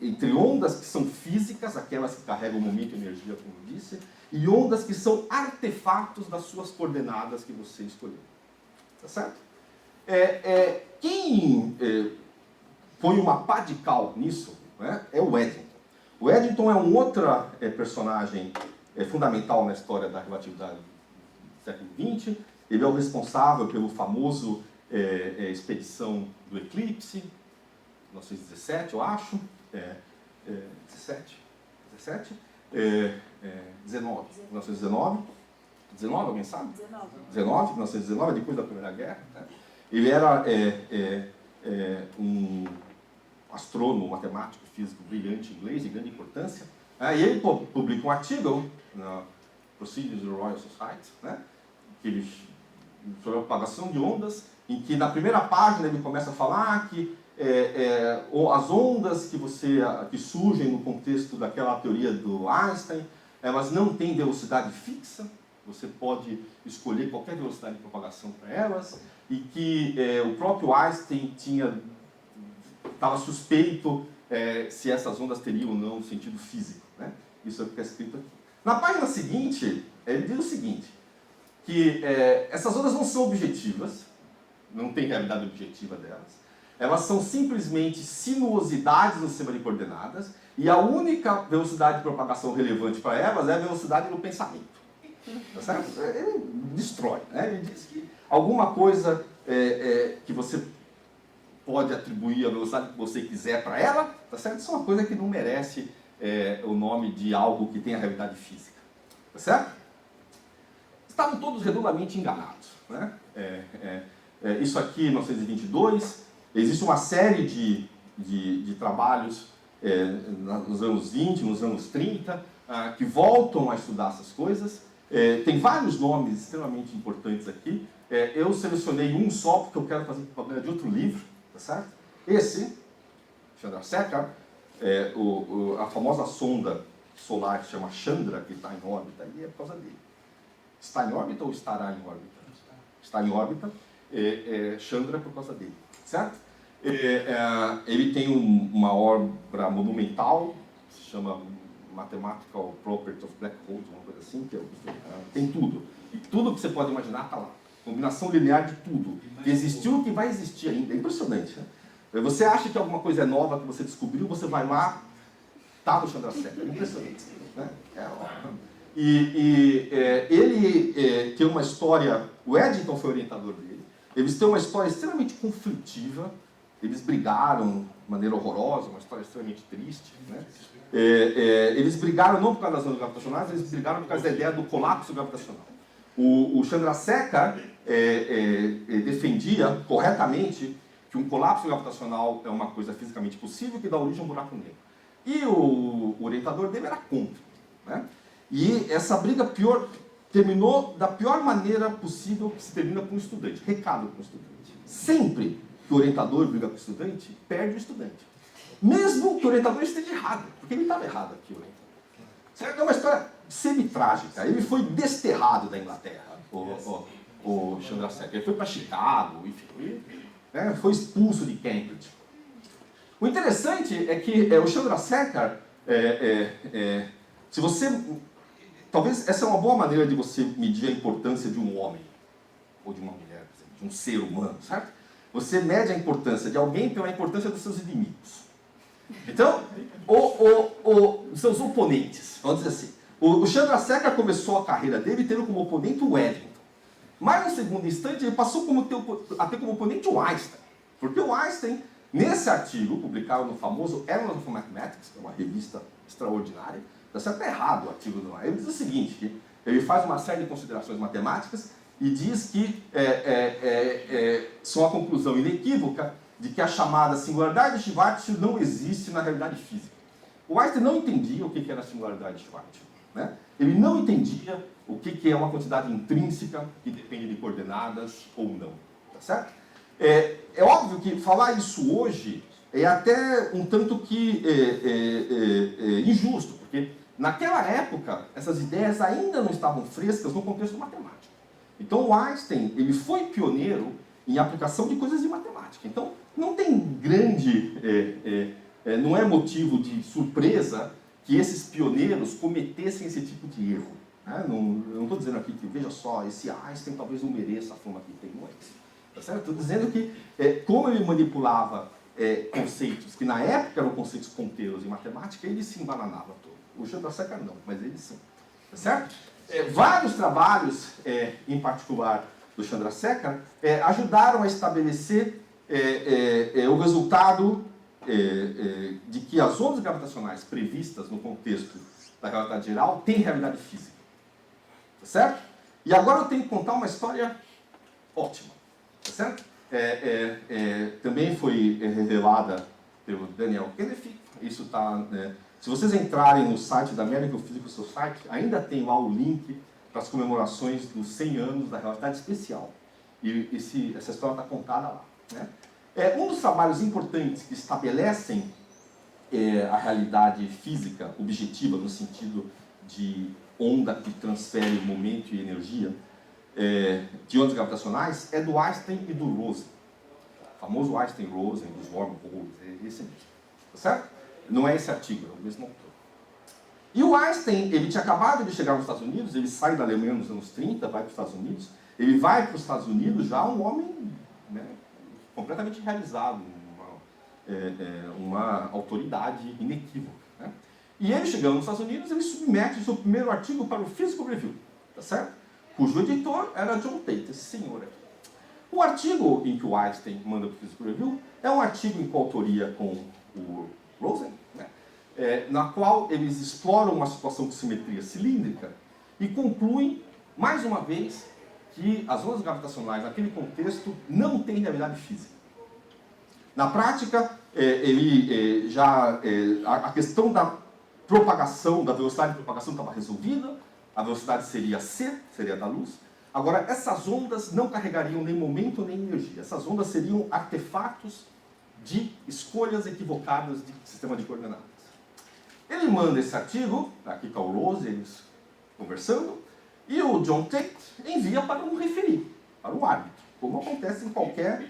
entre ondas que são físicas, aquelas que carregam momento e energia, como eu disse, e ondas que são artefatos das suas coordenadas que você escolheu. Tá certo? Quem põe uma pá de cal nisso, né, é o Eddington. O Eddington é um outro personagem fundamental na história da relatividade do século XX. Ele é o responsável pelo famoso expedição do eclipse, 1917, eu acho. 1919. 19, alguém sabe? 19, 1919, depois da Primeira Guerra. Né? Ele era um astrônomo, matemático, físico brilhante inglês, de grande importância. E ele publica um artigo na Proceedings of the Royal Society, né? Sobre a propagação de ondas, em que na primeira página ele começa a falar que as ondas que surgem no contexto daquela teoria do Einstein, elas não têm velocidade fixa, você pode escolher qualquer velocidade de propagação para elas, e que o próprio Einstein estava suspeito se essas ondas teriam ou não sentido físico. Né? Isso é o que é escrito aqui. Na página seguinte, ele diz o seguinte, que essas ondas não são objetivas, não tem realidade objetiva delas, elas são simplesmente sinuosidades no sistema de coordenadas, e a única velocidade de propagação relevante para elas é a velocidade do pensamento. Tá certo? Ele destrói. Né? Ele diz que alguma coisa que você pode atribuir a velocidade que você quiser para ela, tá certo? Isso é uma coisa que não merece o nome de algo que tenha realidade física. Tá certo? Estavam todos redondamente enganados. Né? Isso aqui, em 1922, existe uma série de trabalhos nos anos 20, nos anos 30, que voltam a estudar essas coisas. Tem vários nomes extremamente importantes aqui. Eu selecionei um só, porque eu quero fazer propaganda de outro livro. Tá certo? Esse, Chandrasekhar, a famosa sonda solar que se chama Chandra, que está em órbita, e é por causa dele. Está em órbita ou estará em órbita? Está em órbita. Chandra por causa dele. Certo? Ele tem uma obra monumental, se chama Mathematical Property of Black Holes, uma coisa assim, que tem tudo. E tudo que você pode imaginar está lá. Combinação linear de tudo. Que existiu e que vai existir ainda. É impressionante, né? Você acha que alguma coisa é nova que você descobriu, você vai lá, está no Chandrasekhar. É impressionante. Né? Ele tem uma história... O Eddington foi orientador dele. Eles têm uma história extremamente conflitiva. Eles brigaram de maneira horrorosa, uma história extremamente triste. Né? Eles brigaram não por causa das ondas gravitacionais, eles brigaram por causa da ideia do colapso gravitacional. O Chandrasekhar defendia corretamente que um colapso gravitacional é uma coisa fisicamente possível que dá origem a um buraco negro. E o orientador dele era contra. Né? E essa briga terminou da pior maneira possível que se termina com um estudante. Recado para o estudante. Sempre que o orientador briga com o estudante, perde o estudante. Mesmo que o orientador esteja errado, porque ele estava errado aqui, o orientador. Certo? É uma história semi-trágica. Ele foi desterrado da Inglaterra, o Chandrasekhar. Ele foi para Chicago, enfim, né? Foi expulso de Cambridge. O interessante é que o Chandrasekhar, se você... Talvez essa é uma boa maneira de você medir a importância de um homem, ou de uma mulher, de um ser humano, certo? Você mede a importância de alguém pela importância dos seus inimigos. Então, os seus oponentes, vamos dizer assim. O Chandrasekhar começou a carreira dele tendo como oponente o Eddington. Mas, no segundo instante, ele passou a ter como oponente o Einstein. Porque o Einstein, nesse artigo, publicado no famoso Annals of Mathematics, que é uma revista extraordinária, está certo? É errado o artigo do Einstein. Ele diz o seguinte, que ele faz uma série de considerações matemáticas e diz que são a conclusão inequívoca de que a chamada singularidade de Schwarzschild não existe na realidade física. O Einstein não entendia o que era a singularidade de Schwarzschild. Né? Ele não entendia o que é uma quantidade intrínseca que depende de coordenadas ou não. Tá certo? É óbvio que falar isso hoje é até um tanto que injusto, porque naquela época essas ideias ainda não estavam frescas no contexto matemático. Então o Einstein ele foi pioneiro em aplicação de coisas de matemática. Então não tem grande, não é motivo de surpresa que esses pioneiros cometessem esse tipo de erro. Né? Eu não estou dizendo aqui que, veja só, esse Einstein talvez não mereça a fama que tem, não é isso. Tá certo? Estou dizendo que, como ele manipulava conceitos que na época eram conceitos ponteiros em matemática, ele se embananava todo. O Chandrasekhar não, mas ele sim. Tá certo? Vários trabalhos, em particular do Chandrasekhar, ajudaram a estabelecer o resultado de que as ondas gravitacionais previstas no contexto da gravidade geral têm realidade física. Tá certo? E agora eu tenho que contar uma história ótima. Tá certo? Também foi revelada pelo Daniel Kennedy. Isso está... se vocês entrarem no site da American Physical Society, ainda tem lá o link para as comemorações dos 100 anos da relatividade especial. E essa história está contada lá. Né? Um dos trabalhos importantes que estabelecem a realidade física objetiva, no sentido de onda que transfere momento e energia, de ondas gravitacionais, é do Einstein e do Rosen. O famoso Einstein-Rosen, dos wormholes, esse mesmo. Tá certo? Não é esse artigo, é o mesmo autor. E o Einstein, ele tinha acabado de chegar nos Estados Unidos, ele sai da Alemanha nos anos 30, vai para os Estados Unidos, ele vai para os Estados Unidos já um homem, né, completamente realizado, uma autoridade inequívoca. Né? E ele, chegando nos Estados Unidos, ele submete o seu primeiro artigo para o Physical Review, tá certo? Cujo editor era John Tate, esse senhor aqui. O artigo em que o Einstein manda para o Physical Review é um artigo em coautoria com o Rosen, né? Na qual eles exploram uma situação de simetria cilíndrica e concluem, mais uma vez, que as ondas gravitacionais naquele contexto não têm realidade física. Na prática, a questão da propagação, da velocidade de propagação estava resolvida, a velocidade seria c, seria da luz. Agora, essas ondas não carregariam nem momento nem energia. Essas ondas seriam artefatos de escolhas equivocadas de sistema de coordenadas. Ele manda esse artigo, aqui está o Rose, eles conversando, e o John Tate envia para um referí, para um árbitro, como acontece em qualquer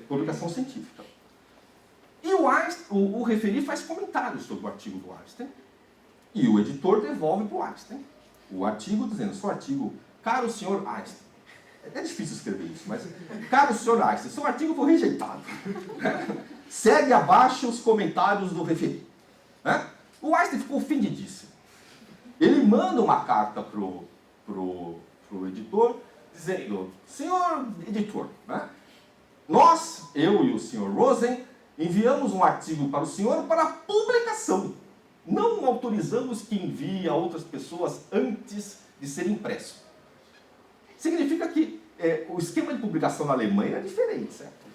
publicação científica. E o referí faz comentários sobre o artigo do Einstein, E o editor devolve para o Einstein o artigo dizendo, seu artigo, caro senhor Einstein, é difícil escrever isso, mas caro senhor Einstein, seu artigo foi rejeitado. Segue abaixo os comentários do referido. O Einstein ficou ofendidíssimo. Ele manda uma carta pro editor, dizendo, senhor editor, nós, eu e o senhor Rosen, enviamos um artigo para o senhor para publicação. Não autorizamos que envie a outras pessoas antes de ser impresso. Significa que o esquema de publicação na Alemanha é diferente, certo?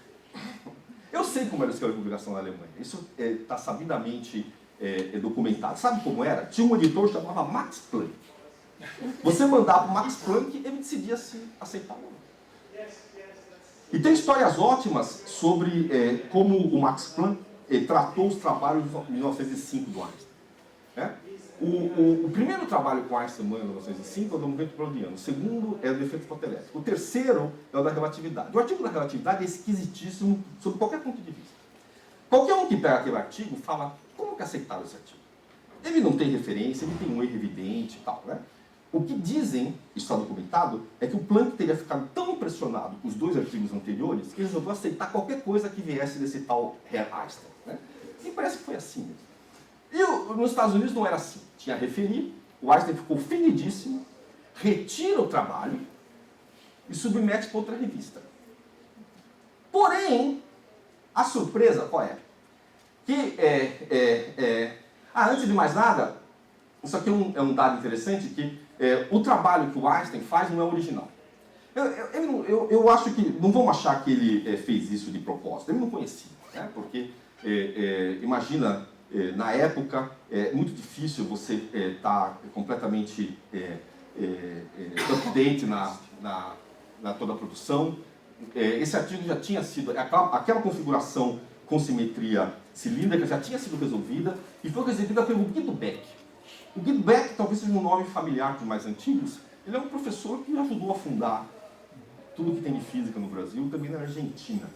Eu sei como era o esquema de publicação na Alemanha. Isso está sabidamente documentado. Sabe como era? Tinha um editor que chamava Max Planck. Você mandava o Max Planck e ele decidia se aceitava ou não. E tem histórias ótimas sobre como o Max Planck tratou os trabalhos de 1905 do Einstein. O primeiro trabalho com Einstein, em 1905, é o do movimento browniano. O segundo é o do efeito fotoelétrico. O terceiro é o da relatividade. O artigo da relatividade é esquisitíssimo sob qualquer ponto de vista. Qualquer um que pega aquele artigo fala, como que aceitaram esse artigo? Ele não tem referência, ele tem um erro evidente e tal, O que dizem, isso está documentado, é que o Planck teria ficado tão impressionado com os dois artigos anteriores que ele resolveu aceitar qualquer coisa que viesse desse tal Herr Einstein. E parece que foi assim mesmo. E nos Estados Unidos não era assim. Tinha a referir, o Einstein ficou ofendidíssimo, retira o trabalho e submete para outra revista. Porém, a surpresa qual é? Que, antes de mais nada, isso aqui é um dado interessante, que o trabalho que o Einstein faz não é original. Eu acho que, não vamos achar que ele fez isso de propósito, ele não conhecia, porque, imagina, na época, é muito difícil você estar completamente up-to-date na toda a produção. Esse artigo já tinha sido, aquela configuração com simetria cilíndrica já tinha sido resolvida e foi resolvida pelo Guido Beck. O Guido Beck talvez seja um nome familiar dos mais antigos. Ele é um professor que ajudou a fundar tudo que tem de física no Brasil, também na Argentina.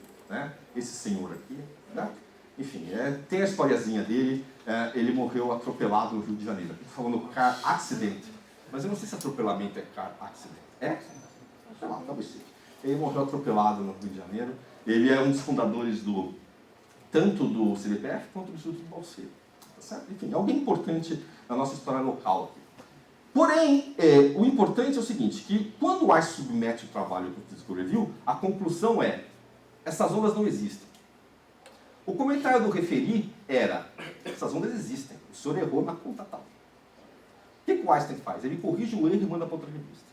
Esse senhor aqui. Enfim, tem a historiazinha dele. Ele morreu atropelado no Rio de Janeiro. Estou falando car accident. Mas eu não sei se atropelamento é car accident. Sei lá, talvez seja. Ele morreu atropelado no Rio de Janeiro. Ele é um dos fundadores tanto do CBPF quanto do Instituto do Balseiro. Tá certo? Enfim, alguém importante na nossa história local aqui. Porém, o importante é o seguinte, que quando o Einstein submete o trabalho para o Physical Review, a conclusão é, essas ondas não existem. O comentário do referi era, essas ondas existem, o senhor errou na conta tal. O que o Einstein faz? Ele corrige o erro e manda para outra revista.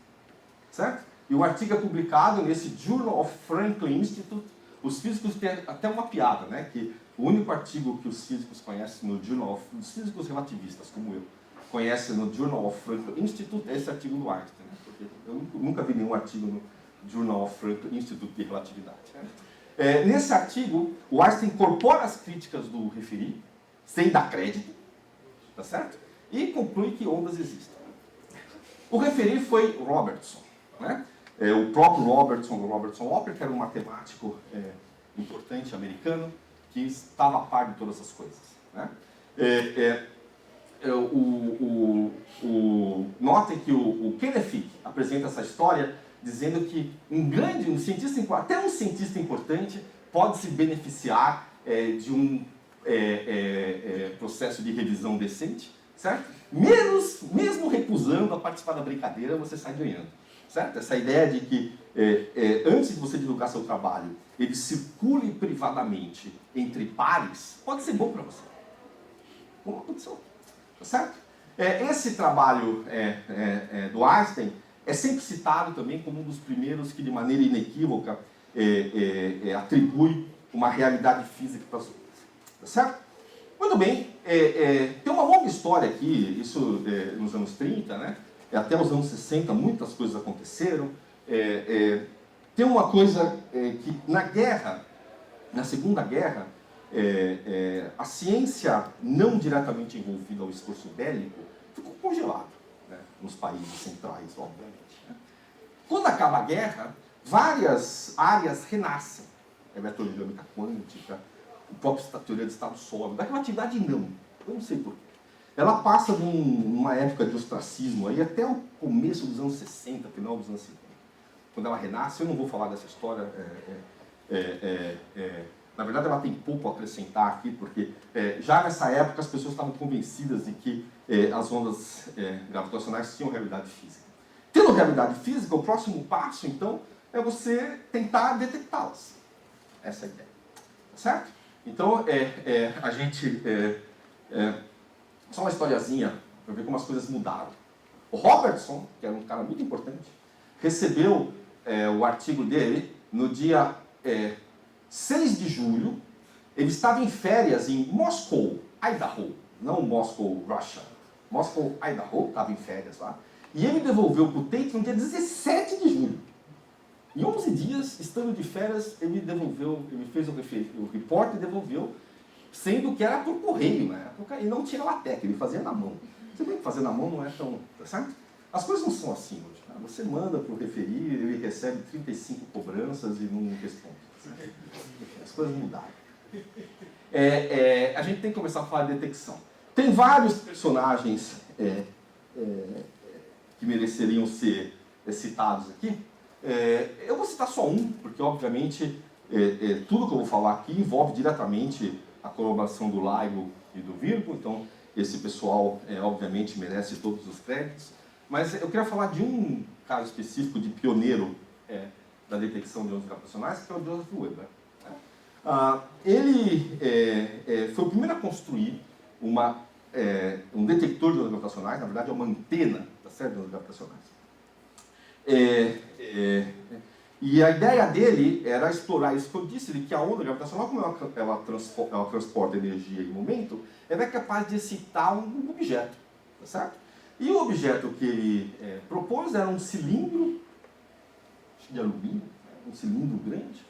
Certo? E o artigo é publicado nesse Journal of Franklin Institute. Os físicos têm até uma piada, que o único artigo que os físicos conhecem no Journal of... Os físicos relativistas, como eu, conhecem no Journal of Franklin Institute é esse artigo do Einstein. Porque eu nunca vi nenhum artigo no Journal of Franklin Institute de relatividade. Nesse artigo, o Einstein incorpora as críticas do referi, sem dar crédito, tá certo? E conclui que ondas existem. O referi foi Robertson, o próprio Robertson Walker, que era um matemático importante americano, que estava a par de todas essas coisas. Notem que o Kenneth apresenta essa história dizendo que até um cientista importante pode se beneficiar de um processo de revisão decente, certo? Mesmo recusando a participar da brincadeira, você sai ganhando, certo? Essa ideia de que antes de você divulgar seu trabalho, ele circule privadamente entre pares, pode ser bom para você. Como aconteceu, tá certo? Esse trabalho do Einstein é sempre citado também como um dos primeiros que, de maneira inequívoca, atribui uma realidade física para as outras. Tá certo? Muito bem. Tem uma longa história aqui, isso nos anos 30, até os anos 60, muitas coisas aconteceram. Tem uma coisa que, na Segunda Guerra, a ciência não diretamente envolvida ao esforço bélico ficou congelada. Nos países centrais, obviamente. Quando acaba a guerra, várias áreas renascem. A eletrodinâmica quântica, a própria teoria de estado sólido. Da relatividade, não. Eu não sei porquê. ela passa numa época de ostracismo aí até o começo dos anos 60, final dos anos 50. Quando ela renasce, eu não vou falar dessa história, na verdade ela tem pouco a acrescentar aqui, porque já nessa época as pessoas estavam convencidas de que as ondas gravitacionais tinham realidade física. Tendo realidade física, o próximo passo, então, é você tentar detectá-las. Essa é a ideia. Tá certo? Então, a gente... só uma historiazinha para ver como as coisas mudaram. O Robertson, que era um cara muito importante, recebeu o artigo dele no dia 6 de julho. Ele estava em férias em Moscou, Idaho. Não Moscou, Russia. Moscou, Idaho, estava em férias lá. E ele devolveu para o Tate no dia 17 de julho. Em 11 dias, estando de férias, ele fez o repórter e devolveu, sendo que era por correio na época, e não tinha latex, ele fazia na mão. Você vê que fazer na mão não é tão... Tá certo? As coisas não são assim hoje. Né? Você manda para o referir, ele recebe 35 cobranças e não responde. Tá certo? As coisas mudaram. A gente tem que começar a falar de detecção. Tem vários personagens que mereceriam ser citados aqui. Eu vou citar só um, porque obviamente tudo que eu vou falar aqui envolve diretamente a colaboração do LIGO e do Virgo, então esse pessoal obviamente merece todos os créditos, mas eu queria falar de um caso específico de pioneiro da detecção de ondas gravitacionais, que é o Joseph Weber. Ele foi o primeiro a construir um detector de ondas gravitacionais, na verdade é uma antena da série de ondas gravitacionais. E a ideia dele era explorar isso que eu disse, de que a onda gravitacional, como ela transporta energia e momento, ela é capaz de excitar um objeto, tá certo? E o objeto que ele propôs era um cilindro de alumínio, um cilindro grande,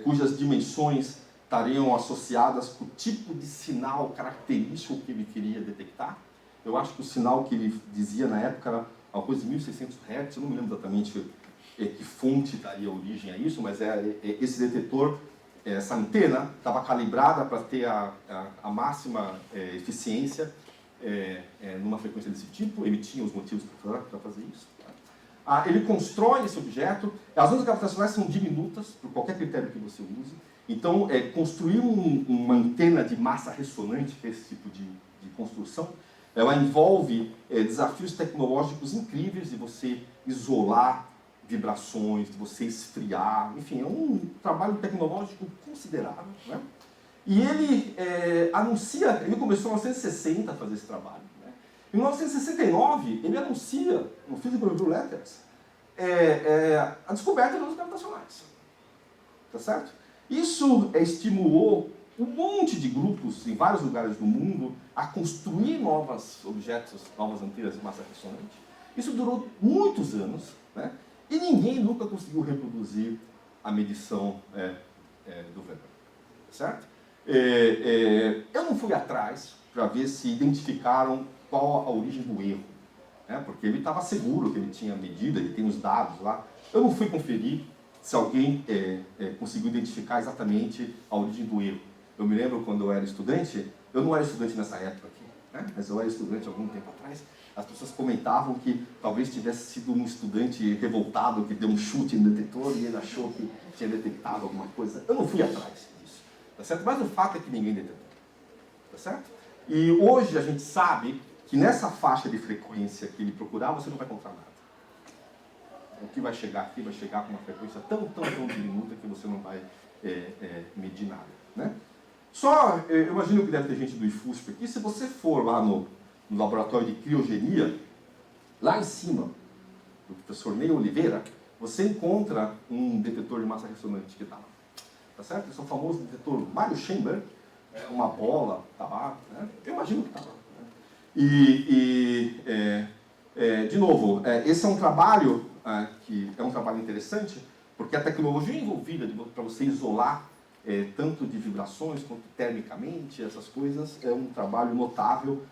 cujas dimensões estariam associadas com o tipo de sinal característico que ele queria detectar. Eu acho que o sinal que ele dizia na época era uma coisa de 1600 Hz, eu não me lembro exatamente que fonte daria origem a isso, mas esse detetor, essa antena, estava calibrada para ter a máxima eficiência numa frequência desse tipo. Ele tinha os motivos para fazer isso. Ele constrói esse objeto. As ondas gravitacionais são diminutas, por qualquer critério que você use. Então, construir uma antena de massa ressonante, que é esse tipo de construção, ela envolve desafios tecnológicos incríveis de você isolar vibrações, de você esfriar, enfim, é um trabalho tecnológico considerável. Né? E ele ele começou em 1960 a fazer esse trabalho. Né? Em 1969, ele anuncia, no Physical Review Letters, a descoberta das ondas gravitacionais. Tá certo? Isso estimulou um monte de grupos em vários lugares do mundo a construir novos objetos, novas antenas de massa ressonante. Isso durou muitos anos, né? E ninguém nunca conseguiu reproduzir a medição do Weber. Certo? Eu não fui atrás para ver se identificaram qual a origem do erro, né? Porque ele estava seguro que ele tinha medida, ele tem os dados lá. Eu não fui conferir se alguém conseguiu identificar exatamente a origem do erro. Eu me lembro quando eu era estudante, eu não era estudante nessa época aqui, né? Mas eu era estudante algum tempo atrás, as pessoas comentavam que talvez tivesse sido um estudante revoltado que deu um chute no detetor e ele achou que tinha detectado alguma coisa. Eu não fui atrás disso, tá certo? Mas o fato é que ninguém detectou, tá certo? E hoje a gente sabe que nessa faixa de frequência que ele procurar, você não vai encontrar nada. O que vai chegar aqui vai chegar com uma frequência tão diminuta que você não vai medir nada, né? Eu imagino que deve ter gente do IFUSP aqui. Se você for lá no laboratório de criogenia, lá em cima, do professor Ney Oliveira, você encontra um detetor de massa ressonante que está lá. Tá certo? Esse é o famoso detetor Mario Chamber, uma bola, está lá, né? Eu imagino que está lá. Né? De novo, esse é um trabalho que é um trabalho interessante, porque a tecnologia envolvida para você isolar tanto de vibrações quanto termicamente, essas coisas, é um trabalho notável.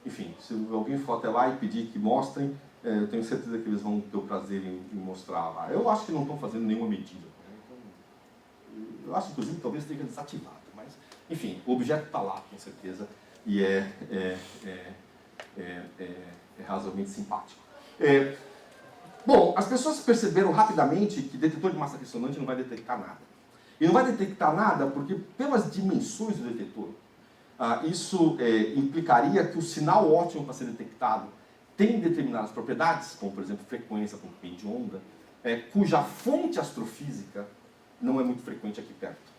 Enfim, se alguém for até lá e pedir que mostrem, eu tenho certeza que eles vão ter o prazer em mostrar lá. Eu acho que não estão fazendo nenhuma medida. Né? Então, eu acho, inclusive, que talvez esteja desativado. Mas, enfim, o objeto está lá, com certeza. e é razoavelmente simpático. Bom, as pessoas perceberam rapidamente que detetor de massa ressonante não vai detectar nada. E não vai detectar nada porque, pelas dimensões do detetor, isso implicaria que o sinal óptimo para ser detectado tem determinadas propriedades, como, por exemplo, frequência, comprimento de onda, cuja fonte astrofísica não é muito frequente aqui perto.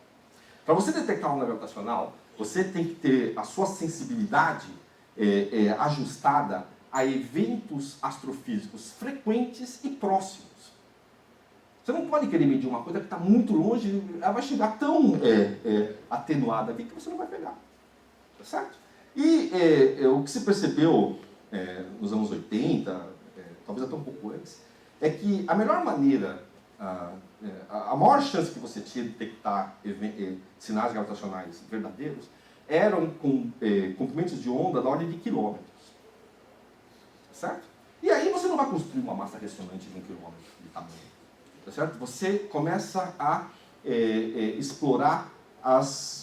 Para você detectar uma onda gravitacional, você tem que ter a sua sensibilidade ajustada a eventos astrofísicos frequentes e próximos. Você não pode querer medir uma coisa que está muito longe, ela vai chegar tão atenuada aqui que você não vai pegar. Tá certo? E o que se percebeu nos anos 80, talvez até um pouco antes, é que a melhor maneira, a maior chance que você tinha de detectar sinais gravitacionais verdadeiros eram com comprimentos de onda da ordem de quilômetros. Certo? E aí você não vai construir uma massa ressonante de 1 quilômetro de tamanho. Tá certo? Você começa a explorar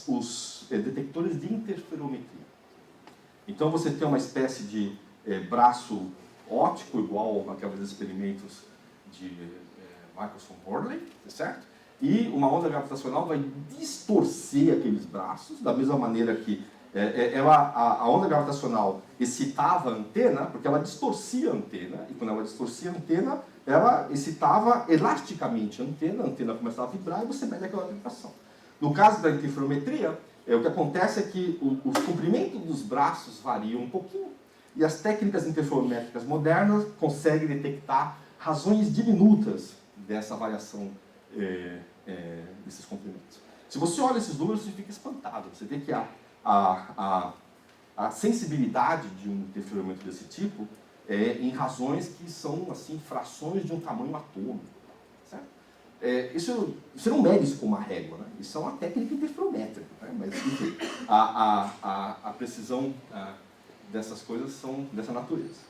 os detectores de interferometria. Então você tem uma espécie de braço óptico, igual aqueles experimentos de Michelson-Morley, tá certo? E uma onda gravitacional vai distorcer aqueles braços, da mesma maneira que a onda gravitacional excitava a antena, porque ela distorcia a antena, e quando ela distorcia a antena, ela excitava elasticamente a antena começava a vibrar e você mede aquela vibração. No caso da interferometria, o que acontece é que os comprimentos dos braços variam um pouquinho, e as técnicas interferométricas modernas conseguem detectar razões diminutas dessa variação desses comprimentos. Se você olha esses números, você fica espantado. Você vê que a sensibilidade de um interferômetro desse tipo em razões que são assim, frações de um tamanho atômico. Certo? Você não mede isso com uma régua, né? Isso é uma técnica interferométrica. Né? Mas, enfim, a precisão dessas coisas são dessa natureza.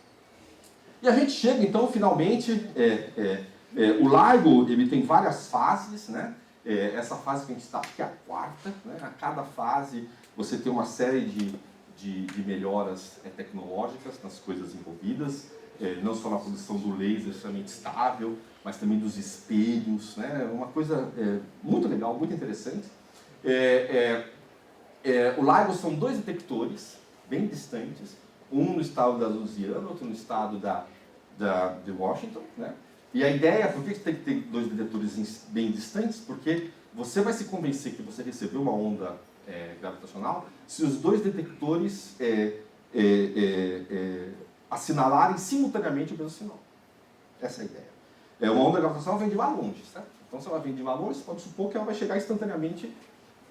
E a gente chega, então, finalmente, o LIGO ele tem várias fases, né? Essa fase que a gente está aqui é a quarta, né? A cada fase você tem uma série de melhoras tecnológicas nas coisas envolvidas, não só na produção do laser extremamente estável, mas também dos espelhos, né? Uma coisa muito legal, muito interessante. O LIGO são 2 detectores bem distantes, um no estado da Louisiana, outro no estado de Washington, né? E a ideia, por que você tem que ter 2 detectores bem distantes? Porque você vai se convencer que você recebeu uma onda gravitacional se os 2 detectores assinalarem simultaneamente o mesmo sinal. Essa é a ideia. Uma onda gravitacional vem de lá longe, certo? Então, se ela vem de lá longe, você pode supor que ela vai chegar instantaneamente,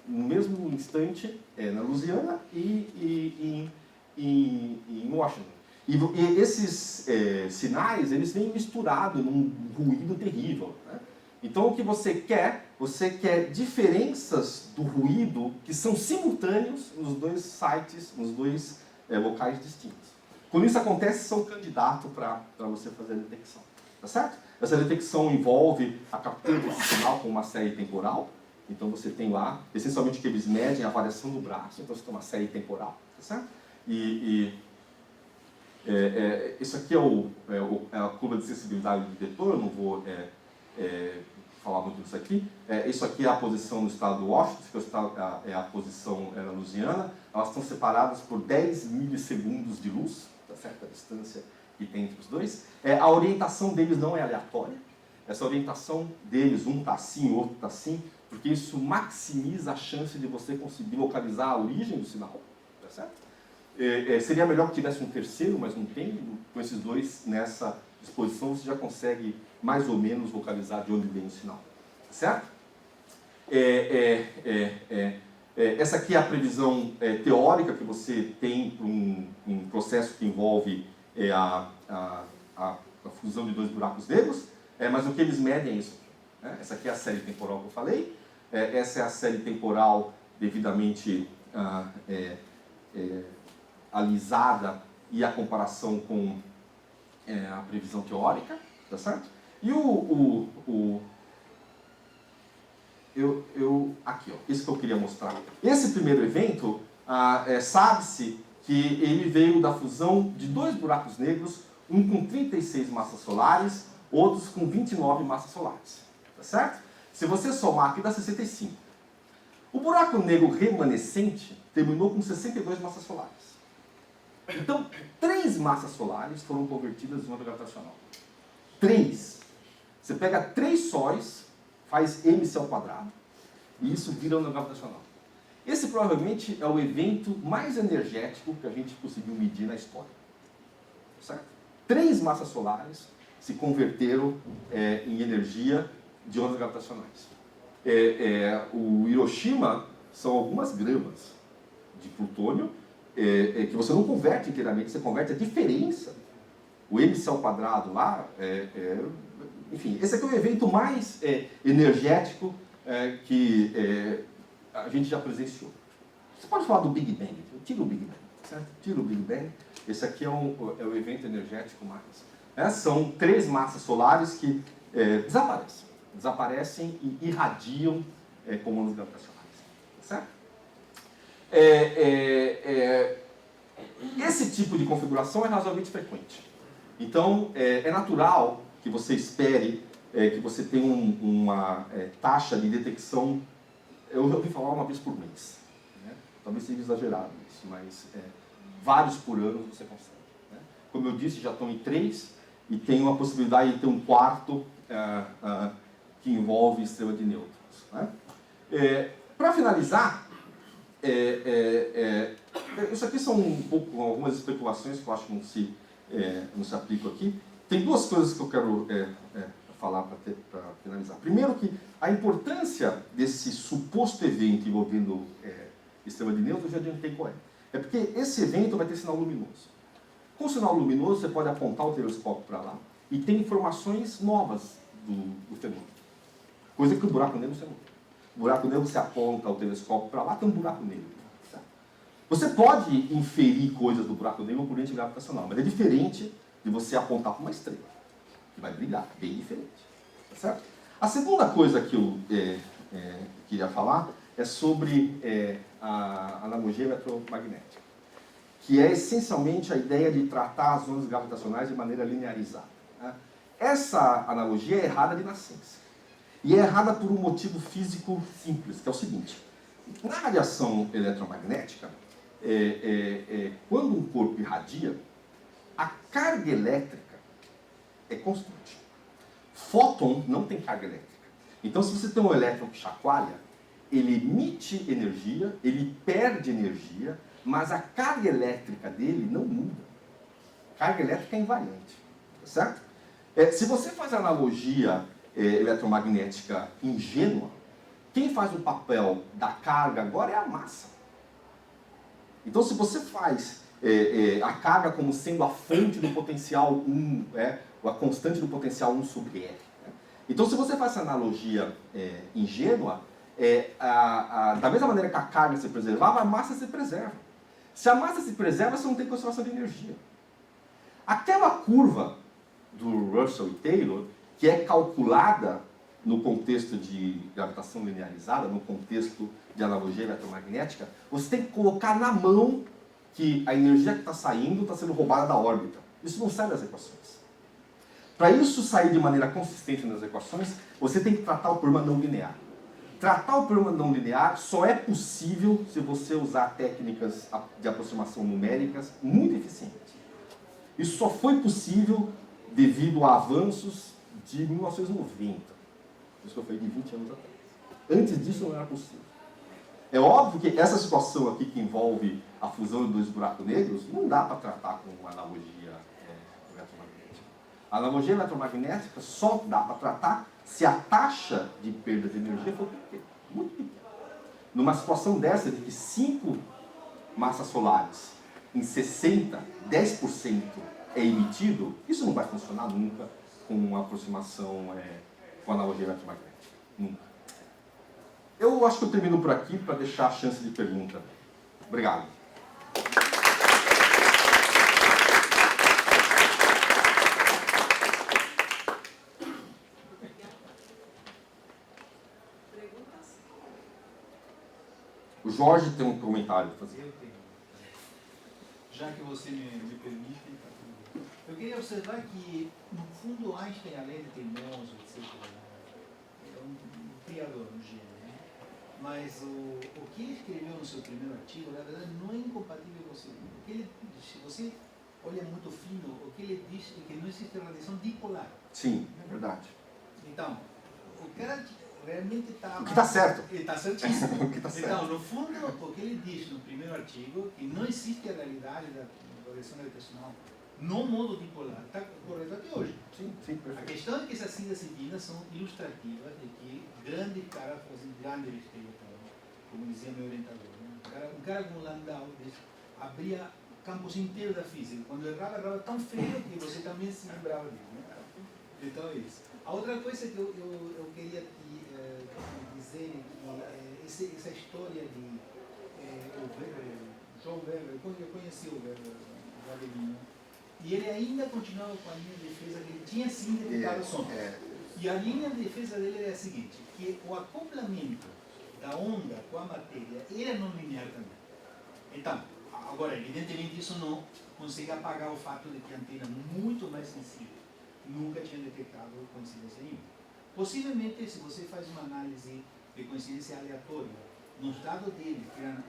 no mesmo instante, na Louisiana e em Washington. E esses sinais, eles vêm misturados num ruído terrível. Né? Então, o que você quer diferenças do ruído que são simultâneos nos 2 sites, nos 2 locais distintos. Quando isso acontece, são candidatos para você fazer a detecção. Tá certo? Essa detecção envolve a captura desse sinal com uma série temporal. Então, você tem lá, essencialmente, que eles medem a variação do braço. Então, você tem uma série temporal. Tá certo? Isso aqui é a curva de sensibilidade do detetor, eu não vou falar muito disso aqui. Isso aqui é a posição no estado do Washington, isso é a posição na Louisiana. Elas estão separadas por 10 milissegundos de luz, tá certo? A distância que tem entre os 2. A orientação deles não é aleatória. Essa orientação deles, um está assim, o outro está assim, porque isso maximiza a chance de você conseguir localizar a origem do sinal, tá certo? Seria melhor que tivesse um terceiro, mas não tem. Com esses 2 nessa disposição, você já consegue mais ou menos localizar de onde vem o sinal. Certo? Essa aqui é a previsão teórica que você tem para um processo que envolve a fusão de 2 buracos negros, mas o que eles medem é isso. Né? Essa aqui é a série temporal que eu falei. Essa é a série temporal devidamente alisada e a comparação com a previsão teórica, tá certo? E aqui, ó, isso que eu queria mostrar. Esse primeiro evento, sabe-se que ele veio da fusão de dois buracos negros, um com 36 massas solares, outros com 29 massas solares. Tá certo? Se você somar aqui, dá 65. O buraco negro remanescente terminou com 62 massas solares. Então, 3 massas solares foram convertidas em onda gravitacional. 3. Você pega 3 sóis, faz mc ao quadrado, e isso vira onda gravitacional. Esse provavelmente é o evento mais energético que a gente conseguiu medir na história. Certo? 3 massas solares se converteram em energia de ondas gravitacionais. O Hiroshima são algumas gramas de plutônio que você não converte inteiramente, você converte a diferença. O mc ao quadrado lá, enfim, esse aqui é o evento mais energético que a gente já presenciou. Você pode falar do Big Bang, tira o Big Bang, certo? Tira o Big Bang, esse aqui é o evento energético mais. São 3 massas solares que desaparecem e irradiam como ondas gravitacionais, certo? Esse tipo de configuração é razoavelmente frequente. Então, é natural que você espere que você tenha uma taxa de detecção, eu ouvi falar uma vez por mês. Né? Talvez seja exagerado isso, mas vários por ano você consegue. Né? Como eu disse, já estão em 3 e tem uma possibilidade de ter um quarto que envolve estrela de nêutrons. Né? Para finalizar, isso aqui são algumas especulações que eu acho que não se aplicam aqui. Tem 2 coisas que eu quero falar para finalizar. Primeiro, que a importância desse suposto evento envolvendo estrela de nêutrons, eu já adiantei qual é. É porque esse evento vai ter sinal luminoso. Com o sinal luminoso, você pode apontar o telescópio para lá e tem informações novas do fenômeno. Coisa que o buraco negro você não tem. O buraco negro, você aponta o telescópio para lá, tem um buraco negro. Tá? Você pode inferir coisas do buraco negro por corrente gravitacional, mas é diferente de você apontar para uma estrela, que vai brilhar, bem diferente. Tá certo? A segunda coisa que eu queria falar é sobre a analogia eletromagnética, que é essencialmente a ideia de tratar as ondas gravitacionais de maneira linearizada. Né? Essa analogia é errada de nascença. E é errada por um motivo físico simples, que é o seguinte. Na radiação eletromagnética, quando um corpo irradia, a carga elétrica é constante. Fóton não tem carga elétrica. Então, se você tem um elétron que chacoalha, ele emite energia, ele perde energia, mas a carga elétrica dele não muda. A carga elétrica é invariante. Certo? Se você faz a analogia eletromagnética ingênua, quem faz o papel da carga agora é a massa. Então, se você faz a carga como sendo a fonte do potencial 1, a constante do potencial 1 sobre R. Né? Então, se você faz essa analogia ingênua, da mesma maneira que a carga se preservava, a massa se preserva. Se a massa se preserva, você não tem conservação de energia. Aquela curva do Russell e Taylor, que é calculada no contexto de gravitação linearizada, no contexto de analogia eletromagnética, você tem que colocar na mão que a energia que está saindo está sendo roubada da órbita. Isso não sai das equações. Para isso sair de maneira consistente nas equações, você tem que tratar o problema não linear. Tratar o problema não linear só é possível se você usar técnicas de aproximação numéricas muito eficientes. Isso só foi possível devido a avanços de 1990. Isso que eu falei de 20 anos atrás. Antes disso não era possível. É óbvio que essa situação aqui que envolve a fusão de 2 buracos negros não dá para tratar com uma analogia eletromagnética. A analogia eletromagnética só dá para tratar se a taxa de perda de energia for pequena, muito pequena. Numa situação dessa, de que 5 massas solares em 60, 10% é emitido, isso não vai funcionar nunca com uma aproximação com analogia eletromagnética. Nunca. Eu acho que eu termino por aqui para deixar a chance de pergunta. Obrigado. O Jorge tem um comentário para fazer. já que você me permite, tá tudo bem. Eu queria observar que, no fundo, Einstein, além de teimoso, etc., é um criador, um gênio. Né? Mas o que ele escreveu no seu primeiro artigo, na verdade, não é incompatível com o segundo. O que ele, se você olha muito fino, o que ele diz é que não existe radiação dipolar. Sim, é verdade. Então, o cara realmente está... O que está certo. Ele está certíssimo. O que está certo. Então, no fundo, o que ele diz no primeiro artigo, que não existe a realidade da radiação gravitacional no modo dipolar, está correto até hoje. Sim, sim, A perfeito. questão é que essas síntese finas são ilustrativas de que grandes caras fazem grande besteira, como dizia meu orientador. Né? Um cara como Landau abria campos inteiros da física. Quando errava tão feio que você também se lembrava dele. Né? Então é isso. A outra coisa que eu queria dizer é que essa história de João Weber, eu conheci o Weber, o alemão, e ele ainda continuava com a linha de defesa que ele tinha sim dedicado ao som. E a linha de defesa dele era a seguinte, que o acoplamento da onda com a matéria era não linear também. Então, agora, evidentemente isso não consegue apagar o fato de que a antena muito mais sensível nunca tinha detectado coincidência nenhuma. Possivelmente, se você faz uma análise de coincidência aleatória, nos dados dele, que eram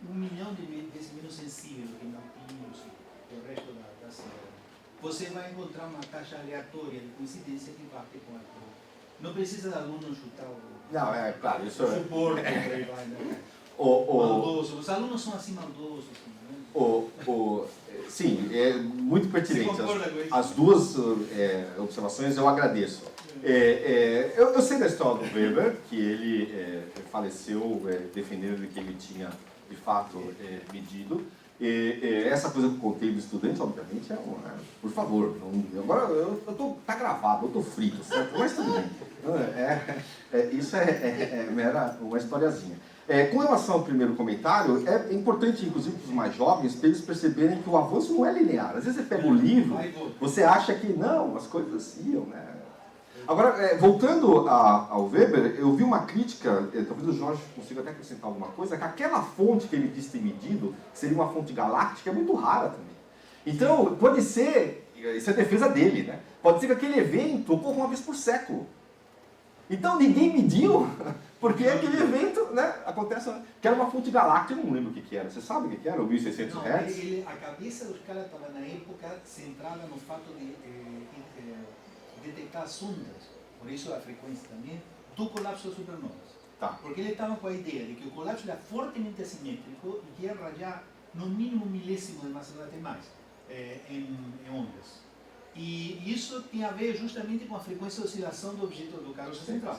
1 milhão de vezes menos sensível do que Nautilus e o resto da série, você vai encontrar uma taxa aleatória de coincidência que bate com a tua. Não precisa do aluno chutar o... Não, é claro, isso é... suporte, por aí vai, né? Maldoso. Os alunos são assim maldosos. Né? Sim, é muito pertinente. Você concorda com isso? As duas observações eu agradeço. Eu sei da história do Weber, que ele faleceu defendendo que ele tinha, de fato, medido. Essa coisa que eu contei do estudante, obviamente, por favor, agora tá gravado, eu estou frito, certo? Mas tudo bem. Isso mera uma historiazinha. Com relação ao primeiro comentário, é importante, inclusive, para os mais jovens, para eles perceberem que o avanço não é linear. Às vezes você pega o livro, você acha que não, as coisas iam, né? Agora, voltando ao Weber, eu vi uma crítica, talvez o Jorge consiga até acrescentar alguma coisa, que aquela fonte que ele disse ter medido, que seria uma fonte galáctica, é muito rara também. Então, pode ser, isso é a defesa dele, né? Pode ser que aquele evento ocorra uma vez por século. Então, ninguém mediu, porque aquele evento, né, acontece, que era uma fonte galáctica, eu não lembro o que era. Você sabe o que era? O 1600 Hz? A cabeça dos caras estava na época centrada no fato de detectar as ondas, por isso a frequência também, do colapso das supernovas. Tá. Porque ele estava com a ideia de que o colapso era fortemente assimétrico e que ia radiar no mínimo milésimo de massa até mais em ondas. E isso tinha a ver justamente com a frequência de oscilação do objeto do caroço central.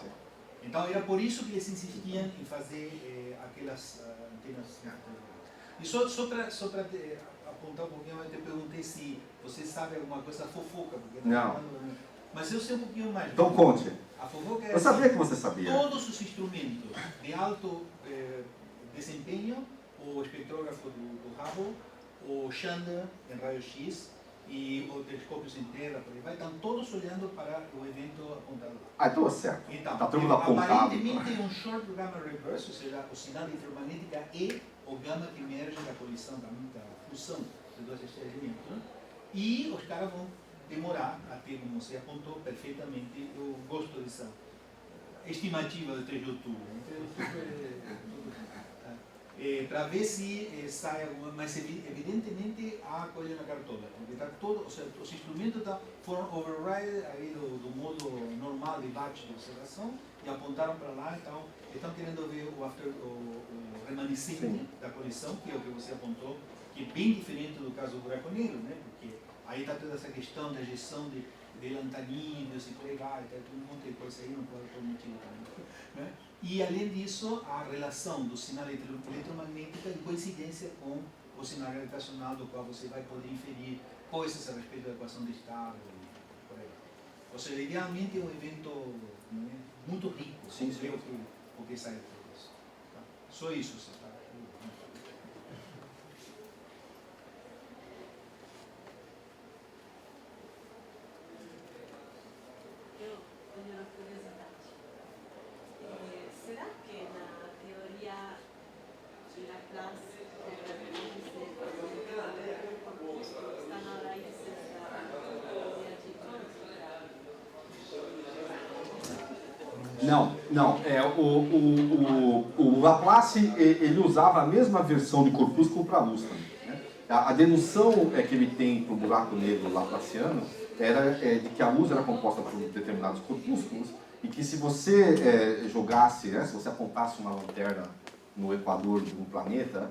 Então era por isso que eles insistiam em fazer aquelas antenas. E só para apontar um pouquinho, eu te perguntei se você sabe alguma coisa da fofoca. Porque não. Mas eu sei um pouquinho mais. Então conte. A fofoca é eu sabia que você sabia. Todos os instrumentos de alto desempenho, o espectrógrafo do Hubble, o Chandra em raio-x e o telescópio sem terra, por aí vai, estão todos olhando para o evento apontado lá. Então é certo. Então, está todo mundo apontado. Aparentemente é um short gamma reverse, ou seja, o sinal eletromagnética é o gama que emerge da colisão, da fusão de dois elementos, né? E os caras vão demorar até, como você apontou perfeitamente, eu gosto dessa estimativa do 3 de outubro. Para ver se sai alguma, mas evidentemente há coisa na cartola, porque está todo, ou seja, os instrumentos foram override aí do modo normal de batch de observação e apontaram para lá, então estão querendo ver o remanescente da colisão, que é o que você apontou, que é bem diferente do caso do buraco negro, né? Porque aí está toda essa questão da gestão de lantanídeos e por aí vai, tem um monte de coisa aí, não pode permitir também. Né? E além disso, a relação do sinal eletromagnético em coincidência com o sinal gravitacional, do qual você vai poder inferir coisas a respeito da equação de estado e por aí. Ou seja, idealmente é um evento, né, muito rico, sim, sim. O que sai de tudo isso. Tá? Só isso, você está. Eu tenho uma curiosidade. Será que na teoria de Laplace Não. O Laplace, ele usava a mesma versão de corpúsculo para a luz também. Né? A dedução que ele tem para o buraco negro laplaciano era de que a luz era composta por determinados corpúsculos e que se você jogasse, né, se você apontasse uma lanterna no equador de um planeta,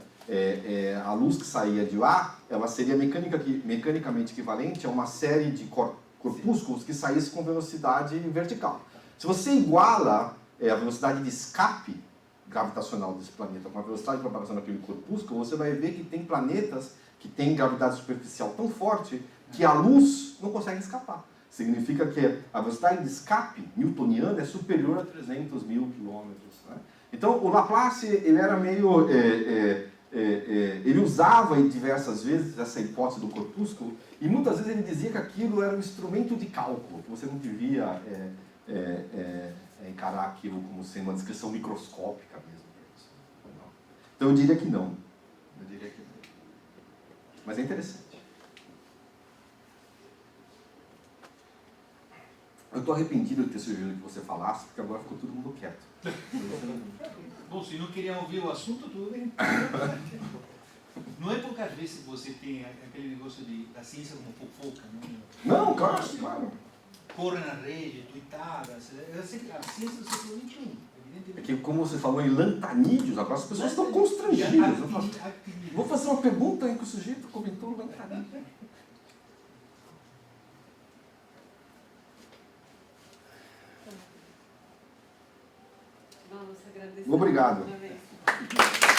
a luz que saía de lá, ela seria mecanicamente equivalente a uma série de corpúsculos que saísse com velocidade vertical. Se você iguala a velocidade de escape gravitacional desse planeta com a velocidade de propagação daquele corpúsculo, você vai ver que tem planetas que têm gravidade superficial tão forte que a luz não consegue escapar. Significa que a velocidade de escape newtoniana é superior a 300 mil quilômetros. Né? Então, o Laplace, ele era meio... ele usava diversas vezes essa hipótese do corpúsculo e muitas vezes ele dizia que aquilo era um instrumento de cálculo, que você não devia encarar aquilo como sendo uma descrição microscópica mesmo. Então eu diria que não. Mas é interessante. Eu estou arrependido de ter sugerido que você falasse, porque agora ficou todo mundo quieto. Bom, se não queriam ouvir o assunto, tudo bem. Não é poucas vezes que você tem aquele negócio da ciência como fofoca, não? Não, claro. Corre na rede, tuitadas. A ciência do século XXI, evidentemente. É que, como você falou em lantanídeos, agora as pessoas estão constrangidas. Vou fazer uma pergunta em que o sujeito comentou lantanídeos. Vamos agradecer. Obrigado. Mais uma vez.